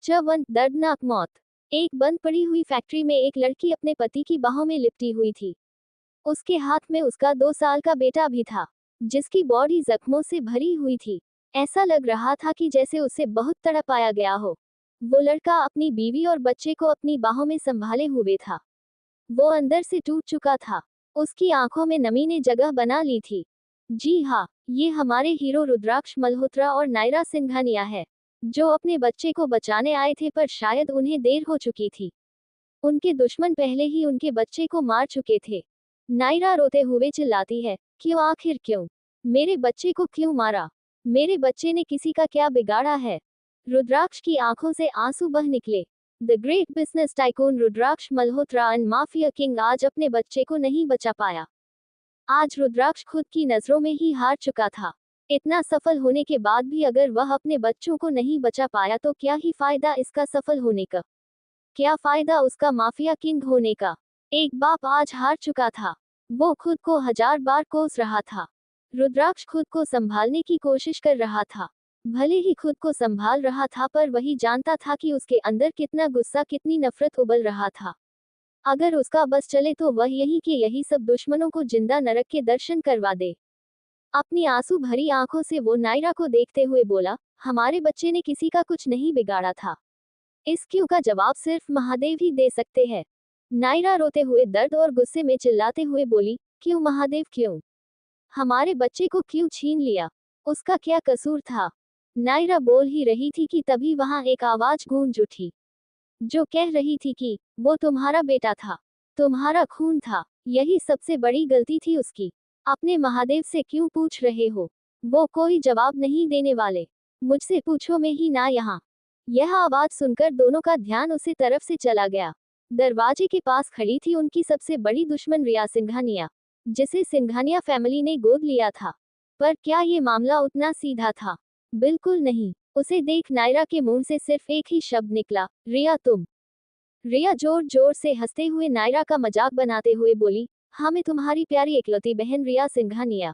54 दर्दनाक मौत। एक बंद पड़ी हुई फैक्ट्री में एक लड़की अपने पति की बाहों में लिपटी हुई थी। उसके हाथ में उसका 2 साल का बेटा भी था, जिसकी बॉडी जख्मों से भरी हुई थी। ऐसा लग रहा था कि जैसे उसे बहुत तड़पाया गया हो। वो लड़का अपनी बीवी और बच्चे को अपनी बाहों में संभाले हुए था। वो अंदर से टूट चुका था। उसकी आंखों में नमी ने जगह बना ली थी। जी हाँ, ये हमारे हीरो रुद्राक्ष मल्होत्रा और नायरा सिंघानिया है, जो अपने बच्चे को बचाने आए थे, पर शायद उन्हें देर हो चुकी थी। उनके दुश्मन पहले ही उनके बच्चे को मार चुके थे। नायरा रोते हुए चिल्लाती है, क्यों, आखिर क्यों? मेरे बच्चे को क्यों मारा? मेरे बच्चे ने किसी का क्या बिगाड़ा है? रुद्राक्ष की आंखों से आंसू बह निकले। The great business tycoon Rudraksh Malhotra and mafia king आज अपने बच्चे को नहीं बचा पाया। आज रुद्राक्ष खुद की नजरों में ही हार चुका था। इतना सफल होने के बाद भी अगर वह अपने बच्चों को नहीं बचा पाया तो क्या ही फायदा इसका सफल होने का? क्या फायदा उसका माफिया किंग होने का? एक बाप आज हार चुका था। वो खुद को 1000 बार कोस रहा था। रुद्राक्ष खुद को संभालने की कोशिश कर रहा था। भले ही खुद को संभाल रहा था, पर वही जानता था कि उसके अंदर कितना गुस्सा, कितनी नफरत उबल रहा था। अगर उसका बस चले तो वह यही के यही सब दुश्मनों को जिंदा नरक के दर्शन करवा दे। अपनी आंसू भरी आंखों से वो नायरा को देखते हुए बोला, हमारे बच्चे ने किसी का कुछ नहीं बिगाड़ा था। इस क्यों का जवाब सिर्फ महादेव ही दे सकते हैं। नायरा रोते हुए दर्द और गुस्से में चिल्लाते हुए बोली, क्यों महादेव, क्यों? हमारे बच्चे को क्यों छीन लिया? उसका क्या कसूर था? नायरा बोल ही रही थी कि तभी वहां एक आवाज गूंज उठी, जो कह रही थी कि वो तुम्हारा बेटा था, तुम्हारा खून था, यही सबसे बड़ी गलती थी उसकी। अपने महादेव से क्यों पूछ रहे हो? वो कोई जवाब नहीं देने वाले। मुझसे पूछो, में ही ना यहाँ। यह आवाज सुनकर दोनों का ध्यान उसी तरफ से चला गया। दरवाजे के पास खड़ी थी उनकी सबसे बड़ी दुश्मन रिया सिंघानिया, जिसे सिंघानिया फैमिली ने गोद लिया था। पर क्या ये मामला उतना सीधा था? बिल्कुल नहीं। उसे देख नायरा के मुंह से सिर्फ एक ही शब्द निकला, रिया, तुम। रिया जोर जोर से हंसते हुए नायरा का मजाक बनाते हुए बोली, हाँ, मैं तुम्हारी प्यारी इकलौती बहन रिया सिंघानिया।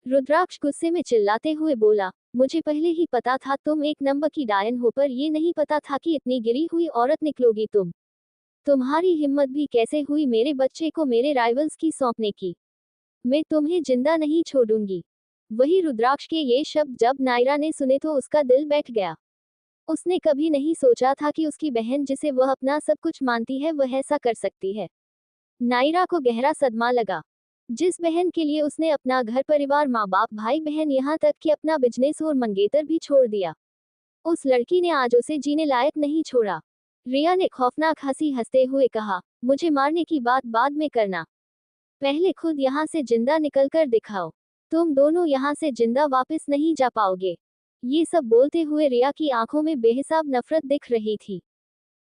रुद्राक्ष गुस्से में चिल्लाते हुए बोला, मुझे पहले ही पता था तुम एक नंबर की डायन हो, पर ये नहीं पता था कि इतनी गिरी हुई औरत निकलोगी तुम। तुम्हारी हिम्मत भी कैसे हुई मेरे बच्चे को मेरे राइवल्स की सौंपने की? मैं तुम्हें जिंदा नहीं छोड़ूंगी। वही रुद्राक्ष के ये शब्द जब नायरा ने सुने तो उसका दिल बैठ गया। उसने कभी नहीं सोचा था कि उसकी बहन, जिसे वह अपना सब कुछ मानती है, वह ऐसा कर सकती है। नायरा को गहरा सदमा लगा। जिस बहन के लिए उसने अपना घर परिवार, माँ बाप, भाई बहन, यहाँ तक कि अपना बिजनेस और मंगेतर भी छोड़ दिया, उस लड़की ने आज उसे जीने लायक नहीं छोड़ा। रिया ने खौफनाक हंसी हंसते हुए कहा, मुझे मारने की बात बाद में करना, पहले खुद यहाँ से जिंदा निकल कर दिखाओ। तुम दोनों यहाँ से जिंदा वापस नहीं जा पाओगे। ये सब बोलते हुए रिया की आंखों में बेहिसाब नफरत दिख रही थी।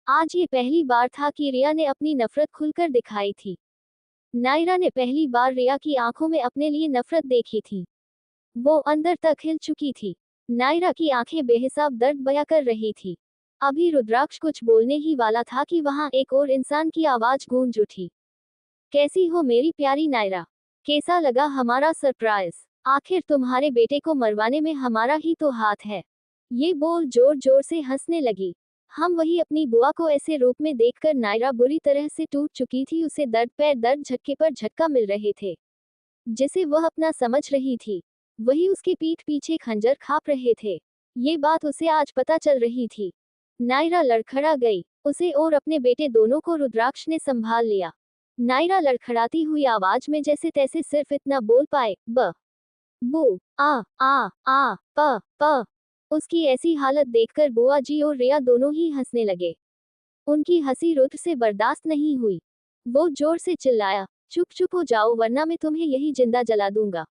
आज ये पहली बार था कि रिया ने अपनी नफरत खुलकर दिखाई थी। नायरा ने पहली बार रिया की आंखों में अपने लिए नफरत देखी थी। वो अंदर तक हिल चुकी थी। नायरा की आंखें बेहिसाब दर्द बया कर रही थी। अभी रुद्राक्ष कुछ बोलने ही वाला था कि वहां एक और इंसान की आवाज गूंज उठी, कैसी हो मेरी प्यारी नायरा? कैसा लगा हमारा सरप्राइज? आखिर तुम्हारे बेटे को मरवाने में हमारा ही तो हाथ है। ये बोल जोर जोर से हंसने लगी। हम वही अपनी बुआ को ऐसे रूप में देखकर नायरा बुरी तरह से टूट चुकी थी। उसे दर्द पैर दर्द, झटके पर झटका मिल रहे थे, जिसे वह अपना समझ रही थी। वही उसके पीठ पीछे खंजर खाप रहे थे। ये बात उसे आज पता चल रही थी। नायरा लड़खड़ा गई। उसे और अपने बेटे दोनों को रुद्राक्ष ने संभाल लिया। नायरा लड़खड़ाती हुई आवाज में जैसे तैसे सिर्फ इतना बोल पाए, ब, बू, आ, प। उसकी ऐसी हालत देखकर बुआ जी और रिया दोनों ही हंसने लगे। उनकी हंसी रुद्र से बर्दाश्त नहीं हुई। वो जोर से चिल्लाया, चुप चुप हो जाओ, वरना मैं तुम्हें यही जिंदा जला दूंगा।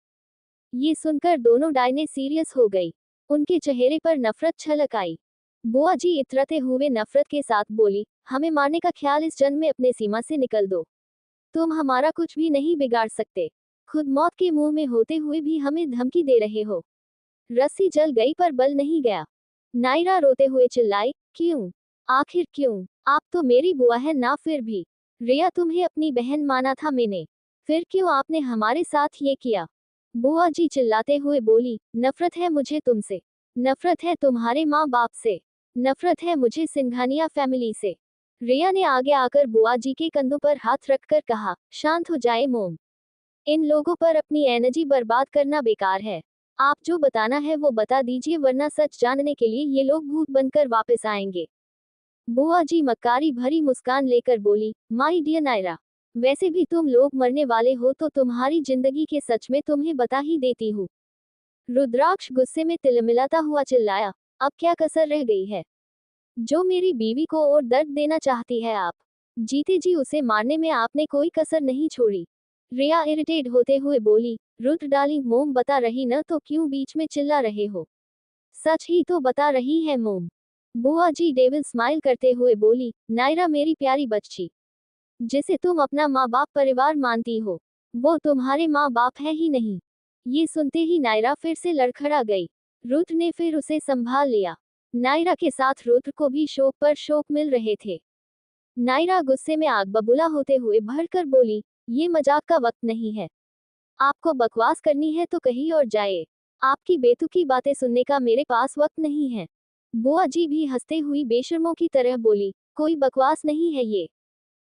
ये सुनकर दोनों डायने सीरियस हो गई। उनके चेहरे पर नफरत छलक आई। बुआ जी इतराते हुए नफरत के साथ बोली, हमें मारने का ख्याल इस जन्म में अपने सीमा से निकल दो। तुम हमारा कुछ भी नहीं बिगाड़ सकते। खुद मौत के मुंह में होते हुए भी हमें धमकी दे रहे हो। रस्सी जल गई पर बल नहीं गया। नायरा रोते हुए चिल्लाई, क्यों? आखिर क्यों? आप तो मेरी बुआ है ना। फिर भी रिया, तुम्हें अपनी बहन माना था मैंने, फिर क्यों आपने हमारे साथ ये किया? बुआ जी चिल्लाते हुए बोली, नफरत है मुझे तुमसे, नफरत है तुम्हारे माँ बाप से, नफरत है मुझे सिंघानिया फैमिली से। रिया ने आगे आकर बुआ जी के कंधों पर हाथ रखकर कहा, शांत हो जाए मोम। इन लोगों पर अपनी एनर्जी बर्बाद करना बेकार है। आप जो बताना है वो बता दीजिए, वरना सच जानने के लिए ये लोग भूत बनकर वापस आएंगे। बुआ जी मक्कारी भरी मुस्कान लेकर बोली, माय डियर नायरा, वैसे भी तुम लोग मरने वाले हो तो तुम्हारी जिंदगी के सच में तुम्हें बता ही देती हूँ। रुद्राक्ष गुस्से में तिलमिलाता हुआ चिल्लाया, अब क्या कसर रह गई है जो मेरी बीवी को और दर्द देना चाहती है आप? जीते जी उसे मारने में आपने कोई कसर नहीं छोड़ी। रिया इरिटेट होते हुए बोली, रुद्र डार्लिंग, मोम बता रही न तो क्यों बीच में चिल्ला रहे हो? सच ही तो बता रही है मोम। बुआ जी डेविल स्माइल करते हुए बोली, नायरा मेरी प्यारी बच्ची, जिसे तुम अपना माँ बाप परिवार मानती हो, वो तुम्हारे माँ बाप है ही नहीं। ये सुनते ही नायरा फिर से लड़खड़ा गई। रुद्र ने फिर उसे संभाल लिया। नायरा के साथ रुद्र को भी शोक पर शोक मिल रहे थे। नायरा गुस्से में आग बबूला होते हुए भड़कर बोली, ये मजाक का वक्त नहीं है। आपको बकवास करनी है तो कहीं और जाए। आपकी बेतुकी बातें सुनने का मेरे पास वक्त नहीं है। बुआ जी भी हंसते हुई बेशर्मों की तरह बोली, कोई बकवास नहीं है, ये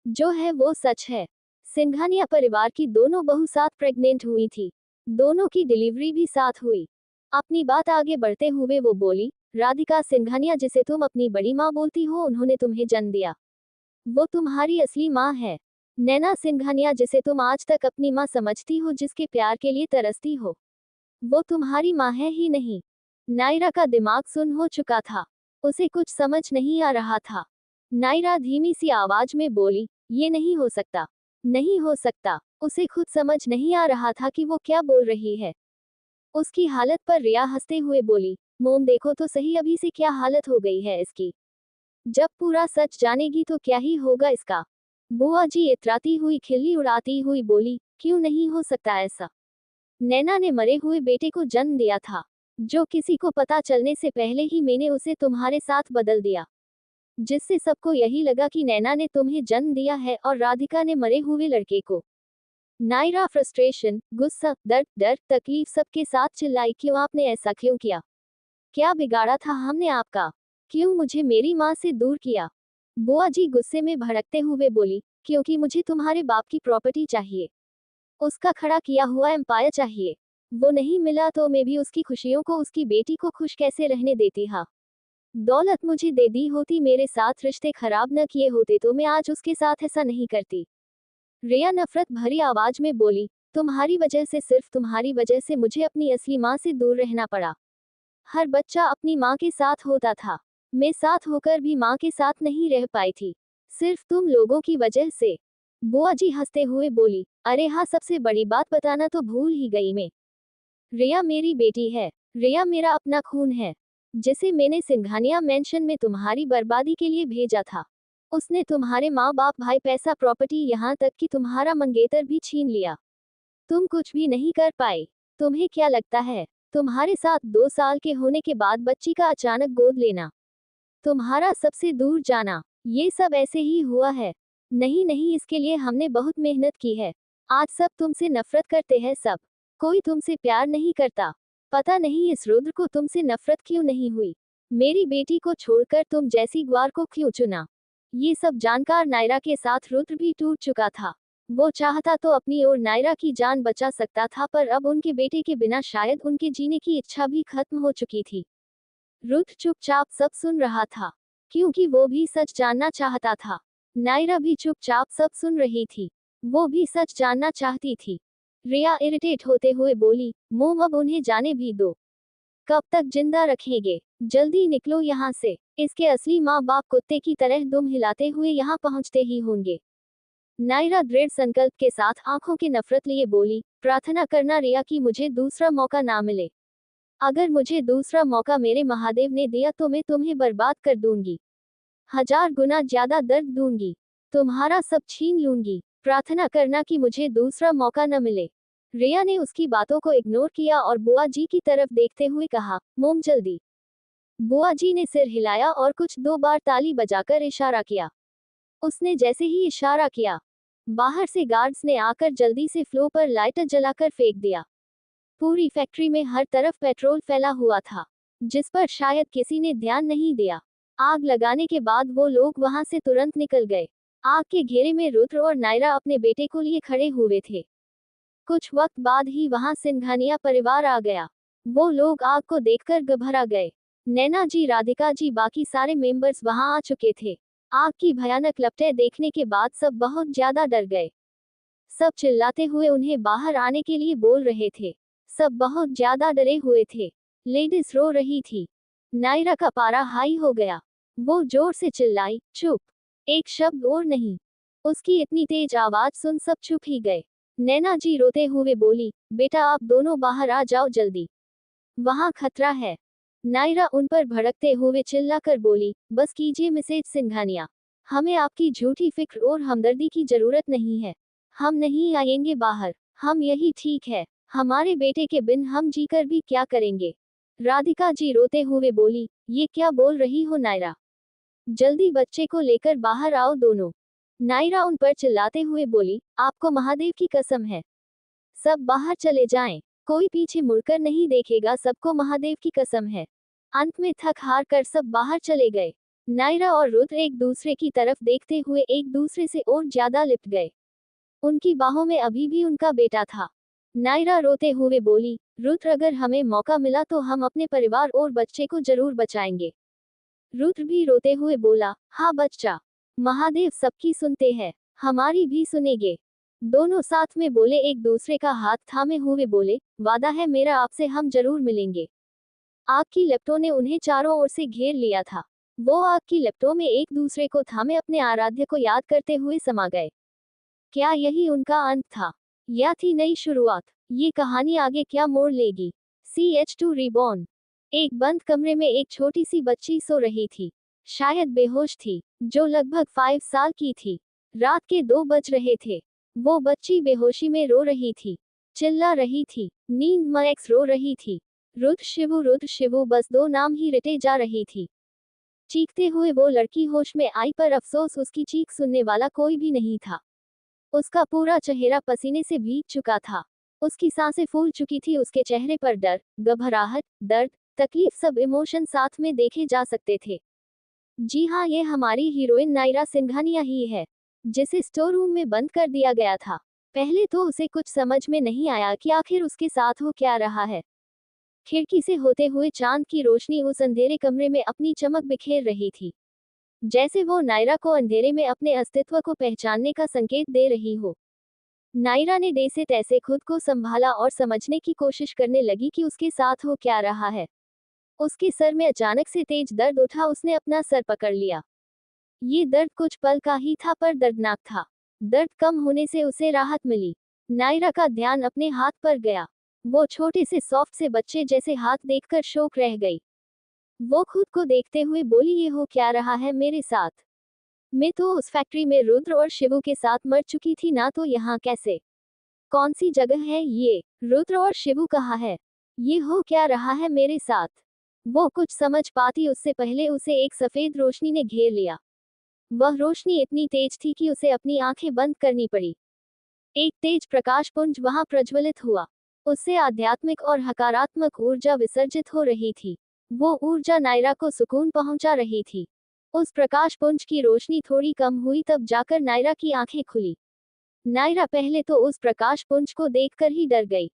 जो है वो सच है। सिंघानिया परिवार की दोनों बहू साथ प्रेग्नेंट हुई थी। दोनों की डिलीवरी भी साथ हुई। अपनी बात आगे बढ़ते हुए वो बोली, राधिका सिंघानिया जिसे तुम अपनी बड़ी माँ बोलती हो, उन्होंने तुम्हें जन्म दिया। वो तुम्हारी असली माँ है। नैना सिंघानिया जिसे तुम आज तक अपनी माँ समझती हो, जिसके प्यार के लिए तरसती हो, वो तुम्हारी माँ है ही नहीं। नायरा का दिमाग सुन्न हो चुका था। उसे कुछ समझ नहीं आ रहा था। नायरा धीमी सी आवाज में बोली, ये नहीं हो सकता, नहीं हो सकता। उसे खुद समझ नहीं आ रहा था कि वो क्या बोल रही है। उसकी हालत पर रिया हंसते हुए बोली, मोम देखो तो सही अभी से क्या हालत हो गई है इसकी। जब पूरा सच जानेगी तो क्या ही होगा इसका। बुआ जी इतराती हुई खिल्ली उड़ाती हुई बोली, क्यों नहीं हो सकता ऐसा? नैना ने मरे हुए बेटे को जन्म दिया था, जो किसी को पता चलने से पहले ही मैंने उसे तुम्हारे साथ बदल दिया, जिससे सबको यही लगा कि नैना ने तुम्हें जन्म दिया है और राधिका ने मरे हुए लड़के को। नायरा फ्रस्ट्रेशन, गुस्सा, दर्द, डर, तकलीफ सबके साथ चिल्लाई, क्यों आपने ऐसा क्यों किया? क्या बिगाड़ा था हमने आपका? क्यों मुझे मेरी माँ से दूर किया? बुआ जी गुस्से में भड़कते हुए बोली, क्योंकि मुझे तुम्हारे बाप की प्रॉपर्टी चाहिए, उसका खड़ा किया हुआ एम्पायर चाहिए। वो नहीं मिला तो मैं भी उसकी खुशियों को, उसकी बेटी को खुश कैसे रहने देती। हाँ, दौलत मुझे दे दी होती, मेरे साथ रिश्ते खराब न किए होते तो मैं आज उसके साथ ऐसा नहीं करती। रिया नफरत भरी आवाज में बोली, तुम्हारी वजह से, सिर्फ तुम्हारी वजह से मुझे अपनी असली माँ से दूर रहना पड़ा। हर बच्चा अपनी माँ के साथ होता था, मैं साथ होकर भी माँ के साथ नहीं रह पाई थी, सिर्फ तुम लोगों की वजह से। बुआ जी हंसते हुए बोली, अरे हाँ, सबसे बड़ी बात बताना तो भूल ही गई मैं। रिया मेरी बेटी है। रिया मेरा अपना खून है, जिसे मैंने सिंघानिया मेंशन में तुम्हारी बर्बादी के लिए भेजा था। उसने तुम्हारे माँ बाप, भाई, पैसा, प्रॉपर्टी, यहाँ तक कि तुम्हारा मंगेतर भी छीन लिया। तुम कुछ भी नहीं कर पाए। तुम्हें क्या लगता है, तुम्हारे साथ 2 साल के होने के बाद बच्ची का अचानक गोद लेना, तुम्हारा सबसे दूर जाना, ये सब ऐसे ही हुआ है? नहीं नहीं, इसके लिए हमने बहुत मेहनत की है। आज सब तुमसे नफरत करते हैं, सब। कोई तुमसे प्यार नहीं करता। पता नहीं इस रुद्र को तुमसे नफरत क्यों नहीं हुई। मेरी बेटी को छोड़कर तुम जैसी ग्वार को क्यों चुना? ये सब जानकार नायरा के साथ रुद्र भी टूट चुका था। वो चाहता तो अपनी और नायरा की जान बचा सकता था, पर अब उनके बेटे के बिना शायद उनके जीने की इच्छा भी खत्म हो चुकी थी। रुद्र चुपचाप सब सुन रहा था, क्योंकि वो भी सच जानना चाहता था। नायरा भी चुपचाप सब सुन रही थी, वो भी सच जानना चाहती थी। रिया इरिटेट होते हुए बोली, मोम अब उन्हें जाने भी दो। कब तक जिंदा रखेंगे? जल्दी निकलो यहाँ से। इसके असली माँ बाप कुत्ते की तरह दुम हिलाते हुए यहाँ पहुँचते ही होंगे। नायरा दृढ़ संकल्प के साथ आंखों की नफरत लिए बोली, प्रार्थना करना रिया कि मुझे दूसरा मौका ना मिले। अगर मुझे दूसरा मौका मेरे महादेव ने दिया तो मैं तुम्हें बर्बाद कर दूंगी, 1000 गुना ज्यादा दर्द दूंगी, तुम्हारा सब छीन लूंगी। प्रार्थना करना कि मुझे दूसरा मौका न मिले। रिया ने उसकी बातों को इग्नोर किया और बुआ जी की तरफ देखते हुए कहा, मोम जल्दी। बुआ जी ने सिर हिलाया और कुछ 2 बार ताली बजाकर इशारा किया। उसने जैसे ही इशारा किया, बाहर से गार्ड्स ने आकर जल्दी से फ्लो पर लाइटर जलाकर फेंक दिया। पूरी फैक्ट्री में हर तरफ पेट्रोल फैला हुआ था, जिस पर शायद किसी ने ध्यान नहीं दिया। आग लगाने के बाद वो लोग वहां से तुरंत निकल गए। आग के घेरे में रुद्र और नायरा अपने बेटे को लिए खड़े हुए थे। कुछ वक्त बाद ही वहां सिंघानिया परिवार आ गया। वो लोग आग को देखकर घबरा गए। नैना जी, राधिका जी, बाकी सारे मेंबर्स वहां आ चुके थे। आग की भयानक लपटें देखने के बाद सब बहुत ज्यादा डर गए। सब चिल्लाते हुए उन्हें बाहर आने के लिए बोल रहे थे। सब बहुत ज्यादा डरे हुए थे। लेडीज रो रही थी। नायरा का पारा हाई हो गया। वो जोर से चिल्लाई, चुप, एक शब्द और नहीं। उसकी इतनी तेज आवाज सुन सब चुप ही गए। नैना जी रोते हुए बोली, बेटा आप दोनों बाहर आ जाओ जल्दी, वहां खतरा है। नायरा उन पर भड़कते हुए चिल्लाकर बोली, बस कीजिए मिसेज सिंघानिया, हमें आपकी झूठी फिक्र और हमदर्दी की जरूरत नहीं है। हम नहीं आएंगे बाहर, हम यही ठीक है। हमारे बेटे के बिन हम जीकर भी क्या करेंगे। राधिका जी रोते हुए बोली, ये क्या बोल रही हो नायरा, जल्दी बच्चे को लेकर बाहर आओ दोनों। नायरा उन पर चिल्लाते हुए बोली, आपको महादेव की कसम है, सब बाहर चले जाएं, कोई पीछे मुड़कर नहीं देखेगा, सबको महादेव की कसम है। अंत में थक हार कर सब बाहर चले गए। नायरा और रुद्र एक दूसरे की तरफ देखते हुए एक दूसरे से और ज्यादा लिपट गए। उनकी बाहों में अभी भी उनका बेटा था। नायरा रोते हुए बोली, रुद्र अगर हमें मौका मिला तो हम अपने परिवार और बच्चे को जरूर बचाएंगे। रुद्र भी रोते हुए बोला, हाँ बच्चा, महादेव सबकी सुनते हैं, हमारी भी सुनेंगे। दोनों साथ में बोले, एक दूसरे का हाथ थामे हुए बोले, वादा है मेरा आपसे, हम जरूर मिलेंगे। आग की लपटों ने उन्हें चारों ओर से घेर लिया था। वो आग की लपटों में एक दूसरे को थामे अपने आराध्य को याद करते हुए समा गए। क्या यही उनका अंत था, या थी नई शुरुआत? ये कहानी आगे क्या मोड़ लेगी? CH2 reborn. एक बंद कमरे में एक छोटी सी बच्ची सो रही थी, शायद बेहोश थी, जो लगभग 5 साल की थी। रात के 2 बज रहे थे। वो बच्ची बेहोशी में रो रही थी, चिल्ला रही थी, नींद मैक्स रो रही थी, रुद्र शिवू बस 2 नाम ही रटे जा रही थी। चीखते हुए वो लड़की होश में आई, पर अफसोस उसकी चीख सुनने वाला कोई भी नहीं था। उसका पूरा चेहरा पसीने से भीग चुका था। उसकी सांसें फूल चुकी थी। उसके चेहरे पर डर, घबराहट, दर्द, तकलीफ, सब इमोशन साथ में देखे जा सकते थे। जी हाँ, ये हमारी हीरोइन नायरा सिंघानिया ही है, जिसे स्टोर रूम में बंद कर दिया गया था। पहले तो उसे कुछ समझ में नहीं आया कि आखिर उसके साथ हो क्या रहा है। खिड़की से होते हुए चांद की रोशनी उस अंधेरे कमरे में अपनी चमक बिखेर रही थी, जैसे वो नायरा को अंधेरे में अपने अस्तित्व को पहचानने का संकेत दे रही हो। नायरा ने जैसे तैसे खुद को संभाला और समझने की कोशिश करने लगी कि उसके साथ हो क्या रहा है। उसके सर में अचानक से तेज दर्द उठा। उसने अपना सर पकड़ लिया। ये दर्द कुछ पल का ही था, पर दर्दनाक था। दर्द कम होने से उसे राहत मिली। नायरा का ध्यान अपने हाथ पर गया। वो छोटे से सॉफ्ट से बच्चे जैसे हाथ देखकर शौक रह गई। वो खुद को देखते हुए बोली, ये हो क्या रहा है मेरे साथ? मैं तो उस फैक्ट्री में रुद्र और शिवू के साथ मर चुकी थी ना, तो यहाँ कैसे? कौन सी जगह है ये? रुद्र और शिवू कहाँ है? ये हो क्या रहा है मेरे साथ? वो कुछ समझ पाती उससे पहले उसे एक सफेद रोशनी ने घेर लिया। वह रोशनी इतनी तेज थी कि उसे अपनी आंखें बंद करनी पड़ी। एक तेज प्रकाश पुंज वहां प्रज्वलित हुआ। उससे आध्यात्मिक और हकारात्मक ऊर्जा विसर्जित हो रही थी। वो ऊर्जा नायरा को सुकून पहुंचा रही थी। उस प्रकाश पुंज की रोशनी थोड़ी कम हुई, तब जाकर नायरा की आंखें खुली। नायरा पहले तो उस प्रकाश पुंज को देखकर ही डर गई।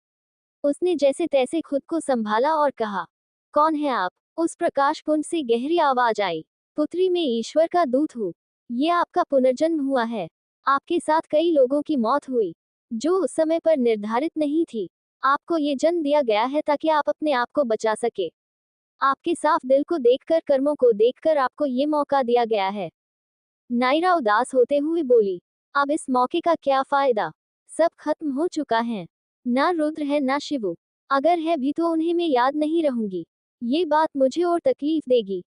उसने जैसे तैसे खुद को संभाला और कहा, कौन है आप? उस प्रकाश पुंज से गहरी आवाज आई, पुत्री, मैं ईश्वर का दूत हूँ। ये आपका पुनर्जन्म हुआ है। आपके साथ कई लोगों की मौत हुई, जो उस समय पर निर्धारित नहीं थी। आपको ये जन्म दिया गया है ताकि आप अपने आप को बचा सके। आपके साफ दिल को देखकर, कर्मों को देखकर आपको ये मौका दिया गया है। नायरा उदास होते हुए बोली, अब इस मौके का क्या फायदा? सब खत्म हो चुका है। ना रुद्र है ना शिवू। अगर है भी तो उन्हें मैं याद नहीं रहूंगी। ये बात मुझे और तकलीफ देगी।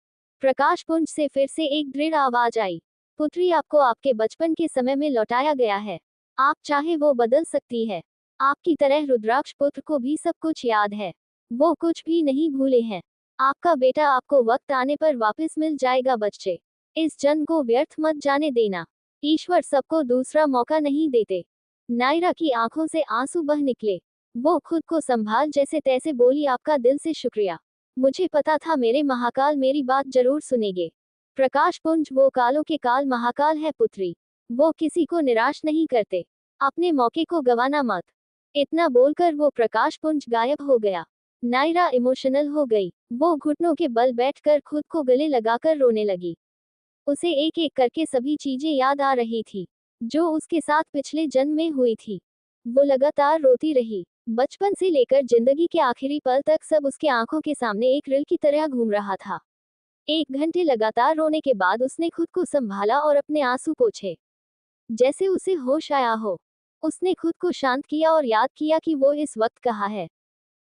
प्रकाश पुंज से फिर से एक दृढ़ आवाज आई, पुत्री, आपको आपके बचपन के समय में लौटाया गया है। आप चाहे वो बदल सकती है। आपकी तरह रुद्राक्ष पुत्र को भी सब कुछ याद है। वो कुछ भी नहीं भूले हैं। आपका बेटा आपको वक्त आने पर वापस मिल जाएगा बच्चे। इस जन्म को व्यर्थ मत जाने देना। ईश्वर सबको दूसरा मौका नहीं देते। नायरा की आंखों से आंसू बह निकले। वो खुद को संभाल जैसे तैसे बोली, आपका दिल से शुक्रिया। मुझे पता था मेरे महाकाल मेरी बात जरूर सुनेंगे। प्रकाश पुंज वो कालों के काल महाकाल है पुत्री। वो किसी को निराश नहीं करते। अपने मौके को गंवाना मत। इतना बोलकर वो प्रकाश पुंज गायब हो गया। नायरा इमोशनल हो गई। वो घुटनों के बल बैठकर खुद को गले लगाकर रोने लगी। उसे एक एक करके सभी चीजें याद आ रही थी जो उसके साथ पिछले जन्म में हुई थी। वो लगातार रोती रही। बचपन से लेकर जिंदगी के आखिरी पल तक सब उसके आंखों के सामने एक रील की तरह घूम रहा था। 1 घंटे लगातार रोने के बाद उसने खुद को संभाला और अपने आंसू पोंछे। जैसे उसे होश आया हो। उसने खुद को शांत किया और याद किया कि वो इस वक्त कहाँ है।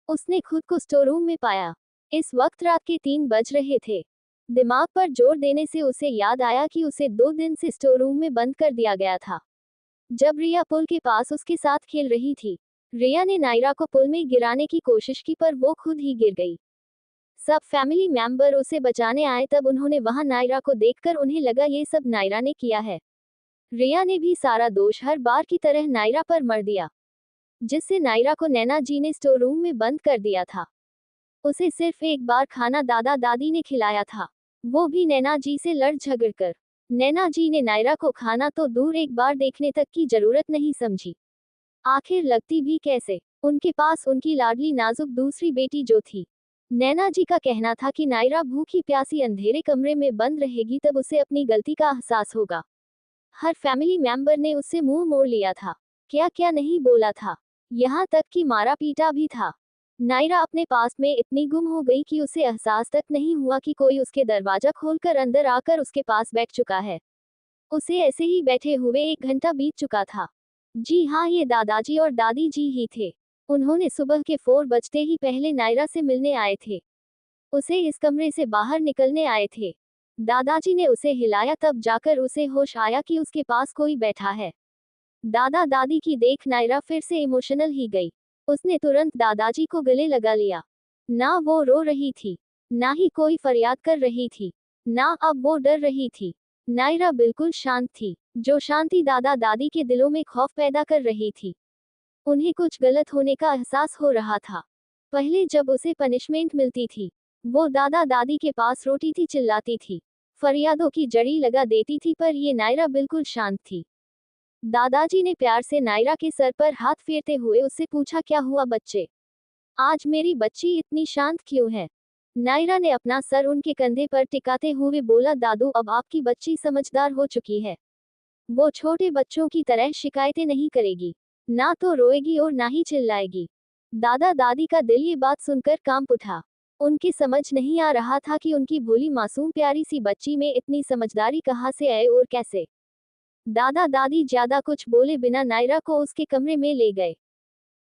उसने खुद को स्टोर रूम में पाया। इस वक्त रात के 3 बज रहे थे। दिमाग पर जोर देने से उसे याद आया कि उसे 2 दिन से स्टोर रूम में बंद कर दिया गया था। जब रिया पुल के पास उसके साथ खेल रही थी, रिया ने नायरा को पुल में गिराने की कोशिश की पर वो खुद ही गिर गई। सब फैमिली मेंबर उसे बचाने आए तब उन्होंने वहां नायरा को देखकर उन्हें लगा ये सब नायरा ने किया है। रिया ने भी सारा दोष हर बार की तरह नायरा पर मर दिया, जिससे नायरा को नैना जी ने स्टोर रूम में बंद कर दिया था। उसे सिर्फ एक बार खाना दादा दादी ने खिलाया था, वो भी नैना जी से लड़ झगड़ कर। नैना जी ने नायरा को खाना तो दूर एक बार देखने तक की जरूरत नहीं समझी। आखिर लगती भी कैसे। उनके पास उनकी लाडली नाजुक दूसरी बेटी जो थी। नैना जी का कहना था कि नायरा भूखी प्यासी अंधेरे कमरे में बंद रहेगी तब उसे अपनी गलती का एहसास होगा। हर फैमिली मेंबर ने उससे मुंह मोड़ लिया था। क्या क्या नहीं बोला था, यहाँ तक कि मारा पीटा भी था। नायरा अपने पास में इतनी गुम हो गई कि उसे एहसास तक नहीं हुआ कि कोई उसके दरवाजा खोलकर अंदर आकर उसके पास बैठ चुका है। उसे ऐसे ही बैठे हुए 1 घंटा बीत चुका था। जी हाँ, ये दादाजी और दादी जी ही थे। उन्होंने सुबह के 4 बजते ही पहले नायरा से मिलने आए थे। उसे इस कमरे से बाहर निकलने आए थे। दादाजी ने उसे हिलाया तब जाकर उसे होश आया कि उसके पास कोई बैठा है। दादा दादी की देख नायरा फिर से इमोशनल ही गई। उसने तुरंत दादाजी को गले लगा लिया। ना वो रो रही थी, ना ही कोई फरियाद कर रही थी, ना अब वो डर रही थी। नायरा बिल्कुल शांत थी, जो शांति दादा दादी के दिलों में खौफ पैदा कर रही थी। उन्हें कुछ गलत होने का एहसास हो रहा था। पहले जब उसे पनिशमेंट मिलती थी, वो दादा दादी के पास रोती थी, चिल्लाती थी, फरियादों की जड़ी लगा देती थी, पर ये नायरा बिल्कुल शांत थी। दादाजी ने प्यार से नायरा के सर पर हाथ फेरते हुए उससे पूछा, क्या हुआ बच्चे? आज मेरी बच्ची इतनी शांत क्यों है? नायरा ने अपना सर उनके कंधे पर टिकाते हुए बोला, दादू अब आपकी बच्ची समझदार हो चुकी है। वो छोटे बच्चों की तरह शिकायतें नहीं करेगी, ना तो रोएगी और ना ही चिल्लाएगी। दादा दादी का दिल ये बात सुनकर कांप उठा। उनकी समझ नहीं आ रहा था कि उनकी भोली मासूम प्यारी सी बच्ची में इतनी समझदारी कहाँ से आए और कैसे। दादा दादी ज्यादा कुछ बोले बिना नायरा को उसके कमरे में ले गए।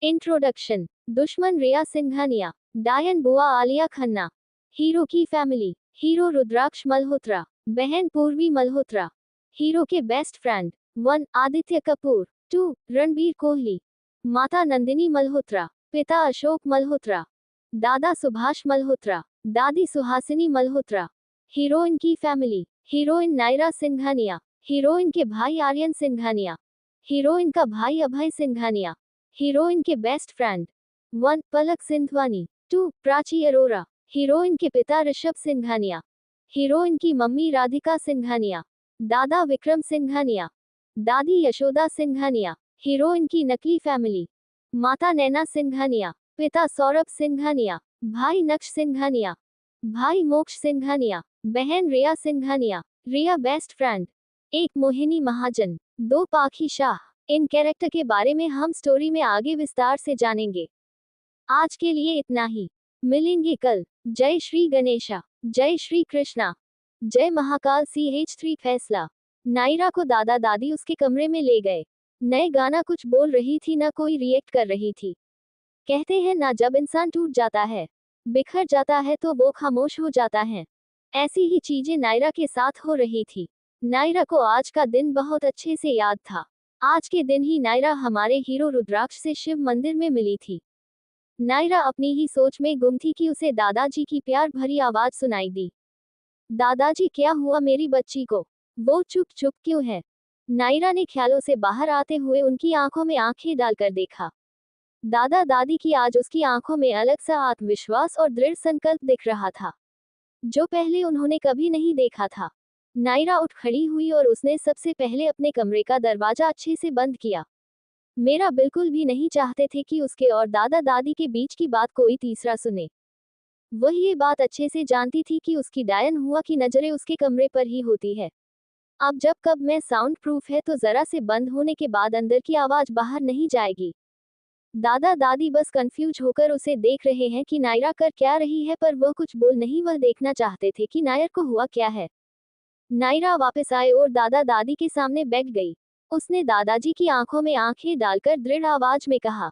इंट्रोडक्शन। दुश्मन रिया सिंघानिया, डायन बुआ आलिया खन्ना। हीरो की फैमिली। हीरो रुद्राक्ष मल्होत्रा, बहन पूर्वी मल्होत्रा। हीरो के बेस्ट फ्रेंड 1 आदित्य कपूर, 2 रणबीर कोहली, माता नंदिनी मल्होत्रा, पिता अशोक मल्होत्रा, दादा सुभाष मल्होत्रा, दादी सुहासिनी मल्होत्रा। हीरोइन की family. Heroine Naira Singhania, heroine के भाई आर्यन सिंघानिया, हीरोइन का भाई अभय सिंघानिया। हीरोइन के best friend 1 Palak Sindhwani, 2 Prachi Arora. Heroine के पिता ऋषभ सिंघानिया, हीरोइन की मम्मी राधिका सिंघानिया, दादा विक्रम सिंघानिया, दादी यशोदा सिंघानिया। हीरोइन की नकली फैमिली। माता नैना सिंघानिया, पिता सौरभ सिंघानिया, भाई नक्श सिंघानिया, भाई मोक्ष सिंघानिया, बहन रिया सिंघानिया। रिया बेस्ट फ्रेंड 1 मोहिनी महाजन, 2 पाखी शाह। इन कैरेक्टर के बारे में हम स्टोरी में आगे विस्तार से जानेंगे। आज के लिए इतना ही। मिलेंगे कल। जय श्री गणेशा, जय श्री कृष्णा, जय महाकाल। CH3 फैसला। नायरा को दादा दादी उसके कमरे में ले गए। नए गाना कुछ बोल रही थी, ना कोई रिएक्ट कर रही थी। कहते हैं ना, जब इंसान टूट जाता है, बिखर जाता है, तो वो खामोश हो जाता है। ऐसी ही चीजें नायरा के साथ हो रही थी। नायरा को आज का दिन बहुत अच्छे से याद था। आज के दिन ही नायरा हमारे हीरो रुद्राक्ष से शिव मंदिर में मिली थी। नायरा अपनी ही सोच में गुम थी कि उसे दादाजी की प्यार भरी आवाज सुनाई दी। दादाजी, क्या हुआ मेरी बच्ची को? वो चुप चुप क्यों है? नायरा ने ख्यालों से बाहर आते हुए उनकी आंखों में आंखें डालकर देखा। दादा दादी की आज उसकी आंखों में अलग सा आत्मविश्वास और दृढ़ संकल्प दिख रहा था, जो पहले उन्होंने कभी नहीं देखा था। नायरा उठ खड़ी हुई और उसने सबसे पहले अपने कमरे का दरवाजा अच्छे से बंद किया। मेरा बिल्कुल भी नहीं चाहते थे कि उसके और दादा दादी के बीच की बात कोई तीसरा सुने। वह ये बात अच्छे से जानती थी कि उसकी डायन हुआ की नजरें उसके कमरे पर ही होती है। अब जब कब में साउंड प्रूफ है तो जरा से बंद होने के बाद अंदर की आवाज बाहर नहीं जाएगी। दादा दादी बस कंफ्यूज होकर उसे देख रहे हैं कि नायरा कर क्या रही है, पर वह कुछ बोल नहीं, वह देखना चाहते थे कि नायर को हुआ क्या है। नायरा वापस आए और दादा दादी के सामने बैठ गई। उसने दादाजी की आंखों में आंखें डालकर दृढ़ आवाज में कहा,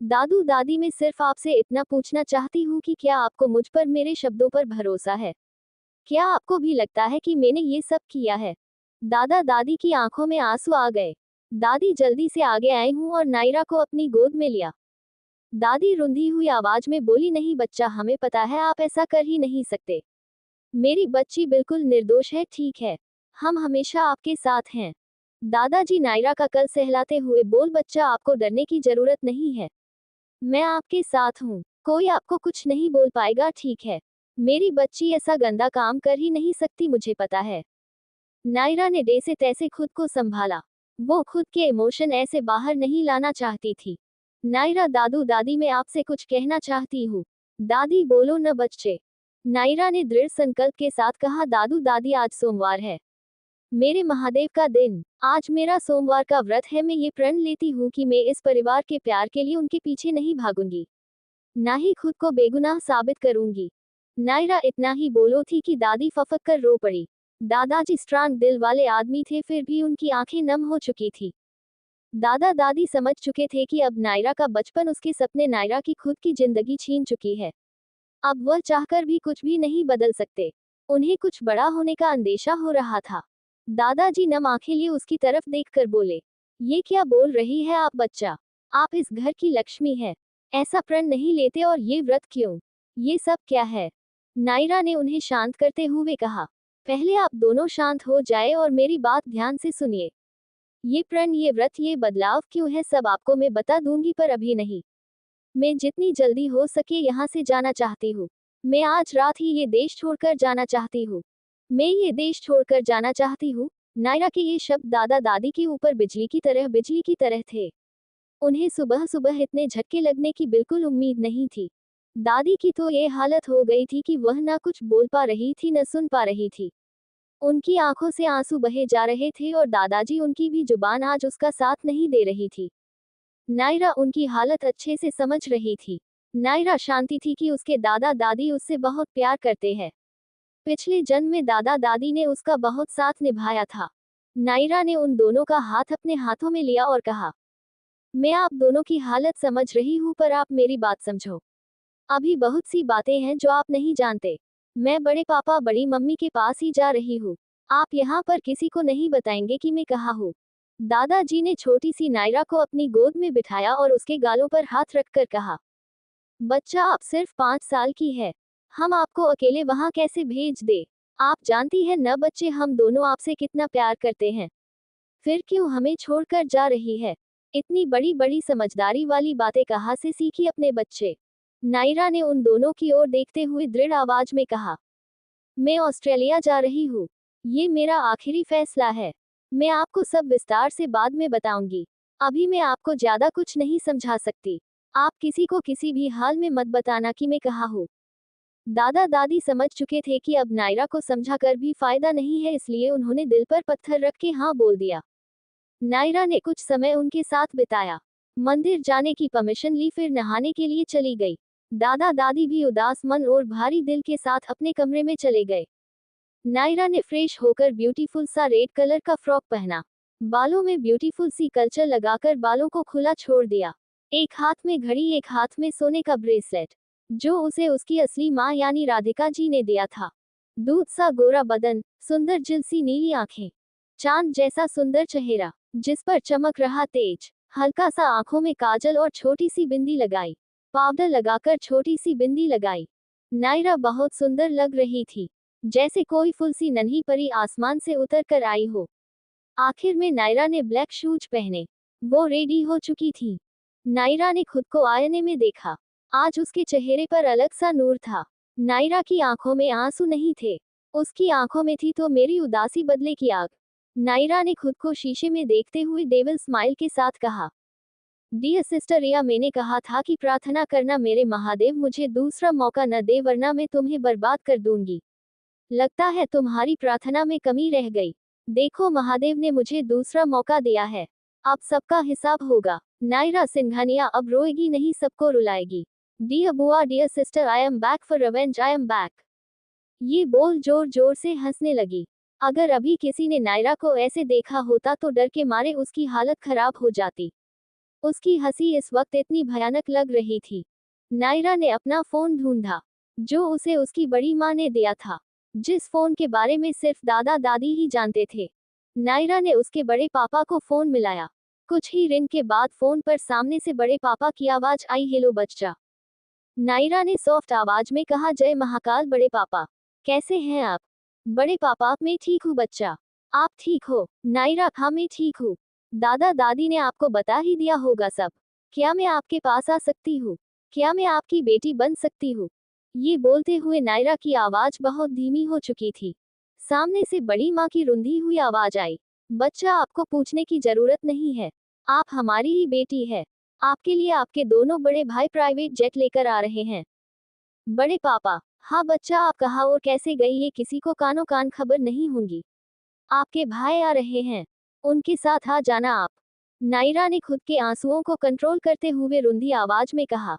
दादू दादी, मैं सिर्फ आपसे इतना पूछना चाहती हूँ कि क्या आपको मुझ पर, मेरे शब्दों पर भरोसा है? क्या आपको भी लगता है कि मैंने ये सब किया है? दादा दादी की आंखों में आंसू आ गए। दादी जल्दी से आगे आई हूँ और नायरा को अपनी गोद में लिया। दादी रुंधी हुई आवाज में बोली, नहीं बच्चा, हमें पता है आप ऐसा कर ही नहीं सकते। मेरी बच्ची बिल्कुल निर्दोष है, ठीक है? हम हमेशा आपके साथ हैं। दादाजी नायरा का कल सहलाते हुए बोल, बच्चा आपको डरने की जरूरत नहीं है। मैं आपके साथ हूँ, कोई आपको कुछ नहीं बोल पाएगा, ठीक है? मेरी बच्ची ऐसा गंदा काम कर ही नहीं सकती, मुझे पता है। नायरा ने जैसे तैसे खुद को संभाला। वो खुद के इमोशन ऐसे बाहर नहीं लाना चाहती थी। नायरा, दादू दादी, मैं आपसे कुछ कहना चाहती हूँ। दादी बोलो न बच्चे। नायरा ने दृढ़ संकल्प के साथ कहा, दादू दादी, आज सोमवार है, मेरे महादेव का दिन। आज मेरा सोमवार का व्रत है। मैं ये प्रण लेती हूँ कि मैं इस परिवार के प्यार के लिए उनके पीछे नहीं भागूंगी, ना ही खुद को बेगुनाह साबित करूंगी। नायरा इतना ही बोलो थी कि दादी फफक कर रो पड़ी। दादाजी स्ट्रांग दिल वाले आदमी थे, फिर भी उनकी आंखें नम हो चुकी थी। दादा दादी समझ चुके थे कि अब नायरा का बचपन, उसके सपने, नायरा की खुद की जिंदगी छीन चुकी है। अब वह चाहकर भी कुछ भी नहीं बदल सकते। उन्हें कुछ बड़ा होने का अंदेशा हो रहा था। दादाजी नम आंखें लिए उसकी तरफ देखकर बोले, ये क्या बोल रही है आप बच्चा? आप इस घर की लक्ष्मी है। ऐसा प्रण नहीं लेते, और ये व्रत क्यों? ये सब क्या है? नायरा ने उन्हें शांत करते हुए कहा, पहले आप दोनों शांत हो जाए और मेरी बात ध्यान से सुनिए। ये प्रण, ये व्रत, ये बदलाव क्यों है, सब आपको मैं बता दूंगी, पर अभी नहीं। मैं जितनी जल्दी हो सके यहाँ से जाना चाहती हूँ। मैं आज रात ही ये देश छोड़कर जाना चाहती हूँ। मैं ये देश छोड़कर जाना चाहती हूँ। नायरा के ये शब्द दादा दादी के ऊपर बिजली की तरह थे। उन्हें सुबह सुबह इतने झटके लगने की बिल्कुल उम्मीद नहीं थी। दादी की तो ये हालत हो गई थी कि वह ना कुछ बोल पा रही थी, न सुन पा रही थी। उनकी आंखों से आंसू बहे जा रहे थे और दादाजी, उनकी भी जुबान आज उसका साथ नहीं दे रही थी। नायरा उनकी हालत अच्छे से समझ रही थी। नायरा शांति थी कि उसके दादा दादी उससे बहुत प्यार करते हैं। पिछले जन्म में दादा दादी ने उसका बहुत साथ निभाया था। नायरा ने उन दोनों का हाथ अपने हाथों में लिया और कहा, मैं आप दोनों की हालत समझ रही हूँ, पर आप मेरी बात समझो। अभी बहुत सी बातें हैं जो आप नहीं जानते। मैं बड़े पापा बड़ी मम्मी के पास ही जा रही हूँ। आप यहाँ पर किसी को नहीं बताएंगे कि मैं कहाँ हूँ। दादाजी ने छोटी सी नायरा को अपनी गोद में बिठाया और उसके गालों पर हाथ रखकर कहा, बच्चा, आप सिर्फ 5 साल की है। हम आपको अकेले वहाँ कैसे भेज दे? आप जानती है न बच्चे, हम दोनों आपसे कितना प्यार करते हैं। फिर क्यों हमें छोड़कर जा रही है? इतनी बड़ी बड़ी समझदारी वाली बातें कहाँ से सीखी अपने बच्चे? नायरा ने उन दोनों की ओर देखते हुए दृढ़ आवाज में कहा, मैं ऑस्ट्रेलिया जा रही हूँ। ये मेरा आखिरी फैसला है। मैं आपको सब विस्तार से बाद में बताऊंगी। अभी मैं आपको ज्यादा कुछ नहीं समझा सकती। आप किसी को किसी भी हाल में मत बताना कि मैं कहाँ हूँ। दादा दादी समझ चुके थे कि अब नायरा को समझा कर भी फायदा नहीं है, इसलिए उन्होंने दिल पर पत्थर रख के हाँ बोल दिया। नायरा ने कुछ समय उनके साथ बिताया। मंदिर जाने की परमिशन ली, फिर नहाने के लिए चली गई। दादा दादी भी उदास मन और भारी दिल के साथ अपने कमरे में चले गए। नायरा ने फ्रेश होकर ब्यूटीफुल सा रेड कलर का फ्रॉक पहना। बालों में ब्यूटीफुल सी कल्चर लगाकर बालों को खुला छोड़ दिया। एक हाथ में घड़ी, एक हाथ में सोने का ब्रेसलेट, जो उसे उसकी असली माँ यानी राधिका जी ने दिया था। दूध सा गोरा बदन, सुंदर जिलसी नीली आंखें, चांद जैसा सुंदर चेहरा जिस पर चमक रहा तेज। हल्का सा आंखों में काजल और छोटी सी बिंदी लगाई। पाउडर लगाकर छोटी सी बिंदी लगाई। नायरा बहुत सुंदर लग रही थी, जैसे कोई फुल सी नन्ही परी आसमान से उतर कर आई हो। आखिर में नायरा ने ब्लैक शूज पहने। वो रेडी हो चुकी थी। नायरा ने खुद को आईने में देखा। आज उसके चेहरे पर अलग सा नूर था। नायरा की आंखों में आंसू नहीं थे। उसकी आंखों में थी तो मेरी उदासी बदले की आग। नायरा ने खुद को शीशे में देखते हुए डेविल स्माइल के साथ कहा, डियर सिस्टर रिया, मैंने कहा था कि प्रार्थना करना मेरे महादेव मुझे दूसरा मौका न दे, वरना मैं तुम्हें बर्बाद कर दूंगी। लगता है तुम्हारी प्रार्थना में कमी रह गई। देखो, महादेव ने मुझे दूसरा मौका दिया है। अब सबका हिसाब होगा। नायरा सिंघानिया अब रोएगी नहीं, सबको रुलाएगी। डियर बुआ, dear sister, I am back for revenge, I am back. ये बोल जोर जोर से हंसने लगी। अगर अभी किसी ने नायरा को ऐसे देखा होता तो डर के मारे उसकी हालत खराब हो जाती। उसकी हंसी इस वक्त इतनी भयानक लग रही थी। नायरा ने अपना फोन ढूंढा, जो उसे उसकी बड़ी माँ ने दिया था, जिस फोन के बारे में सिर्फ दादा दादी ही जानते थे। नायरा ने उसके बड़े पापा को फोन मिलाया। कुछ ही रिंग के बाद फोन पर सामने से बड़े पापा की आवाज आई, हेलो बच्चा। नायरा ने सॉफ्ट आवाज में कहा, जय महाकाल बड़े पापा, कैसे हैं आप? बड़े पापा, मैं ठीक हूँ बच्चा, आप ठीक हो? नायरा, हाँ मैं ठीक हूँ। दादा दादी ने आपको बता ही दिया होगा सब। क्या मैं आपके पास आ सकती हूँ? क्या मैं आपकी बेटी बन सकती हूँ? ये बोलते हुए नायरा की आवाज बहुत धीमी हो चुकी थी। सामने से बड़ी माँ की रुंधी हुई आवाज आई, बच्चा आपको पूछने की जरूरत नहीं है, आप हमारी ही बेटी है। आपके लिए आपके दोनों बड़े भाई प्राइवेट जेट लेकर आ रहे हैं। बड़े पापा, हाँ बच्चा, आप कहाँ और कैसे गई ये किसी को कानो कान खबर नहीं होंगी। आपके भाई आ रहे हैं, उनके साथ आ जाना आप। नायरा ने खुद के आंसुओं को कंट्रोल करते हुए रुंधी आवाज में कहा।